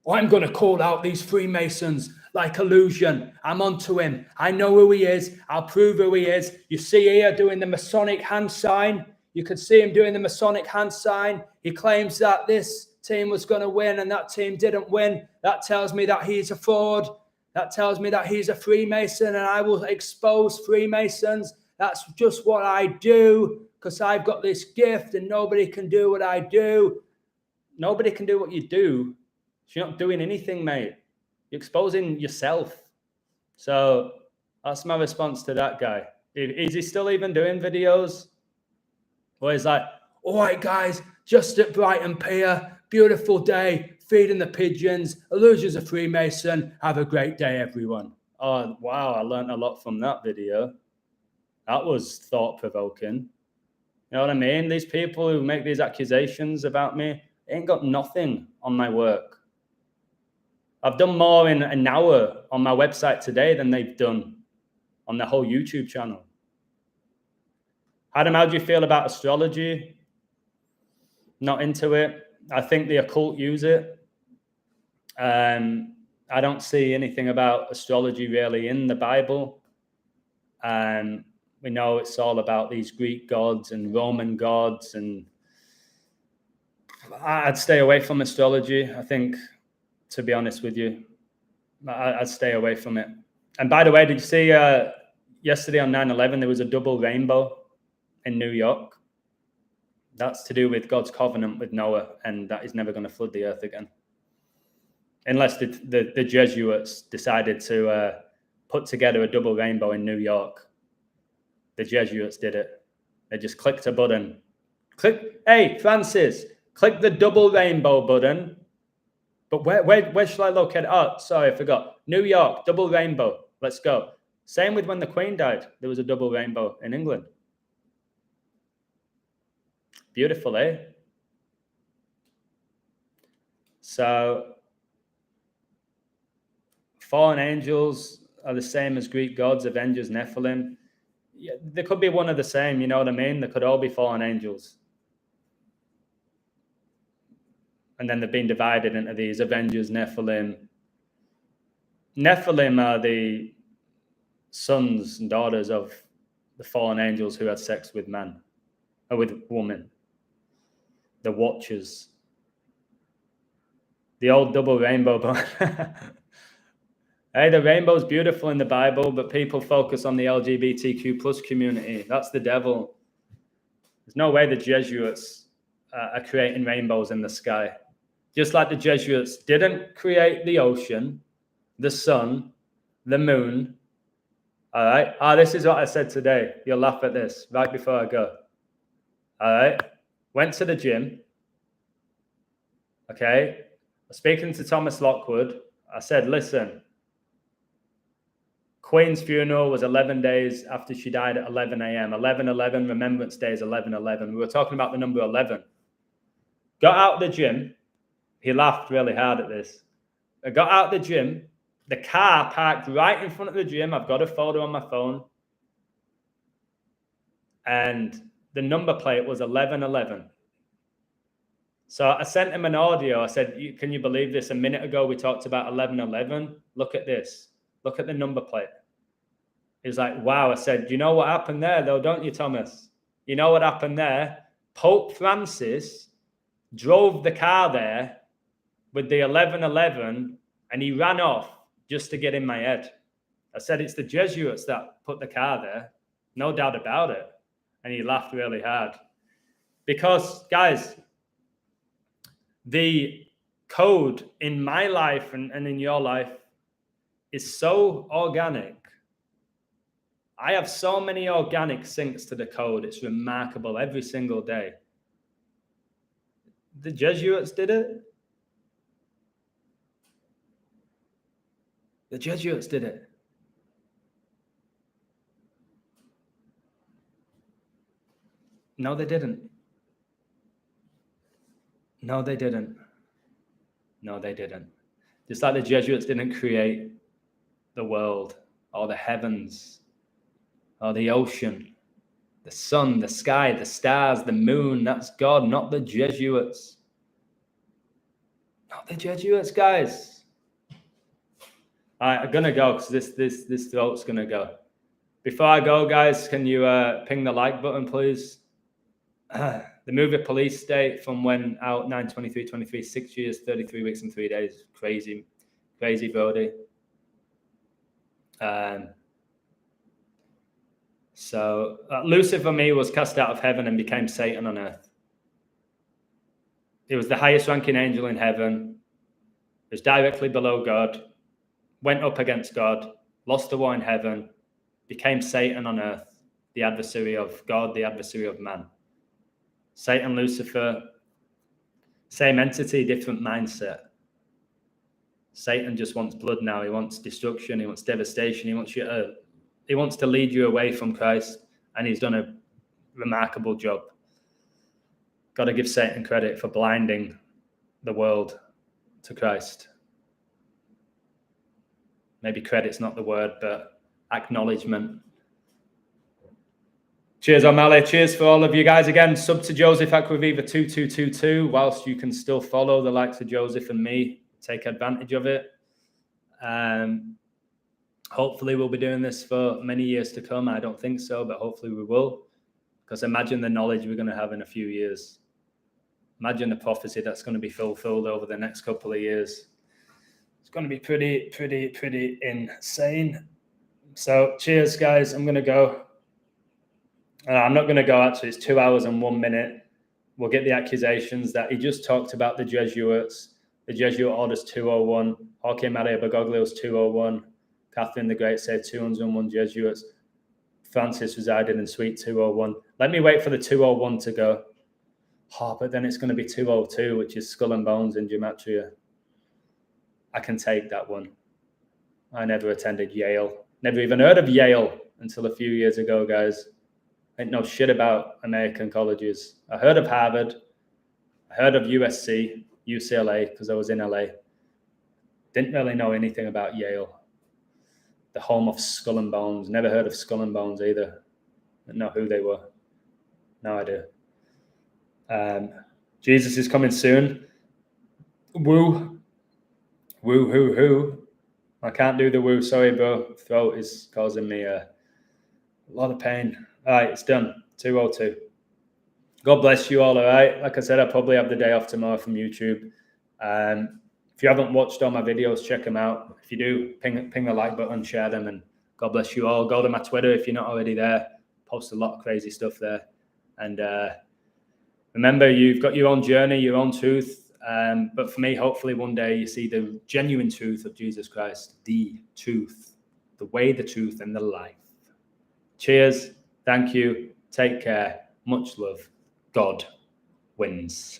[SPEAKER 1] I'm going to call out these Freemasons like illusion. I'm onto him. I know who he is. I'll prove who he is. You see here doing the Masonic hand sign. You could see him doing the Masonic hand sign. He claims that this team was going to win and that team didn't win. That tells me that he's a fraud. That tells me that he's a Freemason and I will expose Freemasons. That's just what I do. because I've got this gift and nobody can do what I do. Nobody can do what you do. You're not doing anything, mate. You're exposing yourself. So that's my response to that guy. Is he still even doing videos? Where he's like, all right, guys, just at Brighton Pier, beautiful day, feeding the pigeons, Illusions of Freemason, have a great day, everyone. Oh, wow, I learned a lot from that video. That was thought-provoking. You know what I mean? These people who make these accusations about me ain't got nothing on my work. I've done more in an hour on my website today than they've done on the whole YouTube channel. Adam, how do you feel about astrology? Not into it. I think the occult use it. I don't see anything about astrology really in the Bible. We know it's all about these Greek gods and Roman gods, and I'd stay away from astrology. I think, to be honest with you, I'd stay away from it. And by the way, did you see yesterday on 9/11, there was a double rainbow in New York? That's to do with God's covenant with Noah, and that is never going to flood the earth again. Unless the Jesuits decided to put together a double rainbow in New York. The Jesuits did it. They just clicked a button. Hey, Francis, click the double rainbow button. But where shall I locate it? Oh, sorry, I forgot. New York, double rainbow. Let's go. Same with when the Queen died. There was a double rainbow in England. Beautiful, eh? So, fallen angels are the same as Greek gods, Avengers, Nephilim. Yeah, they could be one of the same, you know what I mean? They could all be fallen angels. And then they've been divided into these Avengers, Nephilim. Nephilim are the sons and daughters of the fallen angels who had sex with men, or with women. The Watchers. The old double rainbow. Hey, the rainbow's beautiful in the Bible, but people focus on the LGBTQ plus community. That's the devil. There's no way the Jesuits are creating rainbows in the sky. Just like the Jesuits didn't create the ocean, the sun, the moon. All right. This is what I said today. You'll laugh at this right before I go. All right. Went to the gym. Okay. Speaking to Thomas Lockwood, I said, listen, Queen's funeral was 11 days after she died at 11 a.m. 11/11, Remembrance Day is 11/11. We were talking about the number 11. Got out of the gym. He laughed really hard at this. I got out of the gym. The car parked right in front of the gym. I've got a photo on my phone. And the number plate was 11/11. So I sent him an audio. I said, can you believe this? A minute ago, we talked about 11/11. Look at this. Look at the number plate. He was like, wow. I said, you know what happened there, though, don't you, Thomas? You know what happened there? Pope Francis drove the car there with the 11/11, and he ran off just to get in my head. I said, it's the Jesuits that put the car there. No doubt about it. And he laughed really hard. Because, guys, the code in my life and in your life is so organic. I have so many organic syncs to the code. It's remarkable every single day. The Jesuits did it. The Jesuits did it. No, they didn't. No, they didn't. No, they didn't. Just like the Jesuits didn't create the world or the heavens or the ocean, the sun, the sky, the stars, the moon. That's God, not the Jesuits. Not the Jesuits, guys. All right, I'm gonna go because this throat's gonna go. Before I go, guys, can you ping the like button, please? The movie Police State from when out 9/23/23, 6 years, 33 weeks and 3 days. Crazy, Brody. So Lucifer, for me, was cast out of heaven and became Satan on earth. He was the highest ranking angel in heaven. He was directly below God, went up against God, lost the war in heaven, became Satan on earth, the adversary of God, the adversary of man. Satan, Lucifer, same entity, different mindset. Satan just wants blood now. He wants destruction. He wants devastation. He wants to lead you away from Christ, and he's done a remarkable job. Got to give Satan credit for blinding the world to Christ. Maybe credit's not the word, but acknowledgement. Cheers, O'Malley. Cheers for all of you guys. Again, sub to Joseph Aquaviva 2222, whilst you can still follow the likes of Joseph and me. Take advantage of it. Hopefully we'll be doing this for many years to come. I don't think so, but hopefully we will. Because imagine the knowledge we're going to have in a few years. Imagine the prophecy that's going to be fulfilled over the next couple of years. It's going to be pretty insane. So cheers, guys. I'm going to go. I'm not going to go, actually. It's 2 hours and 1 minute. We'll get the accusations that he just talked about the Jesuits. The Jesuit orders 201. Jorge Maria Bergoglio's 201. Catherine the Great said 201 Jesuits. Francis resided in suite 201. Let me wait for the 201 to go. Oh, but then it's going to be 202, which is skull and bones in gematria. I can take that one. I never attended Yale. Never even heard of Yale until a few years ago, guys. I didn't know shit about American colleges. I heard of Harvard. I heard of USC, UCLA, because I was in LA. Didn't really know anything about Yale. The home of Skull and Bones. Never heard of Skull and Bones either. Didn't know who they were. No idea. Jesus is coming soon. Woo. Woo, hoo, hoo. I can't do the woo. Sorry, bro. Throat is causing me a lot of pain. All right, it's done. 202. God bless you all, all right? Like I said, I'll probably have the day off tomorrow from YouTube. If you haven't watched all my videos, check them out. If you do, ping the like button, share them, and God bless you all. Go to my Twitter if you're not already there. Post a lot of crazy stuff there. And remember, you've got your own journey, your own truth. But for me, hopefully one day you see the genuine truth of Jesus Christ, the truth, the way, the truth, and the life. Cheers. Thank you. Take care. Much love. God wins.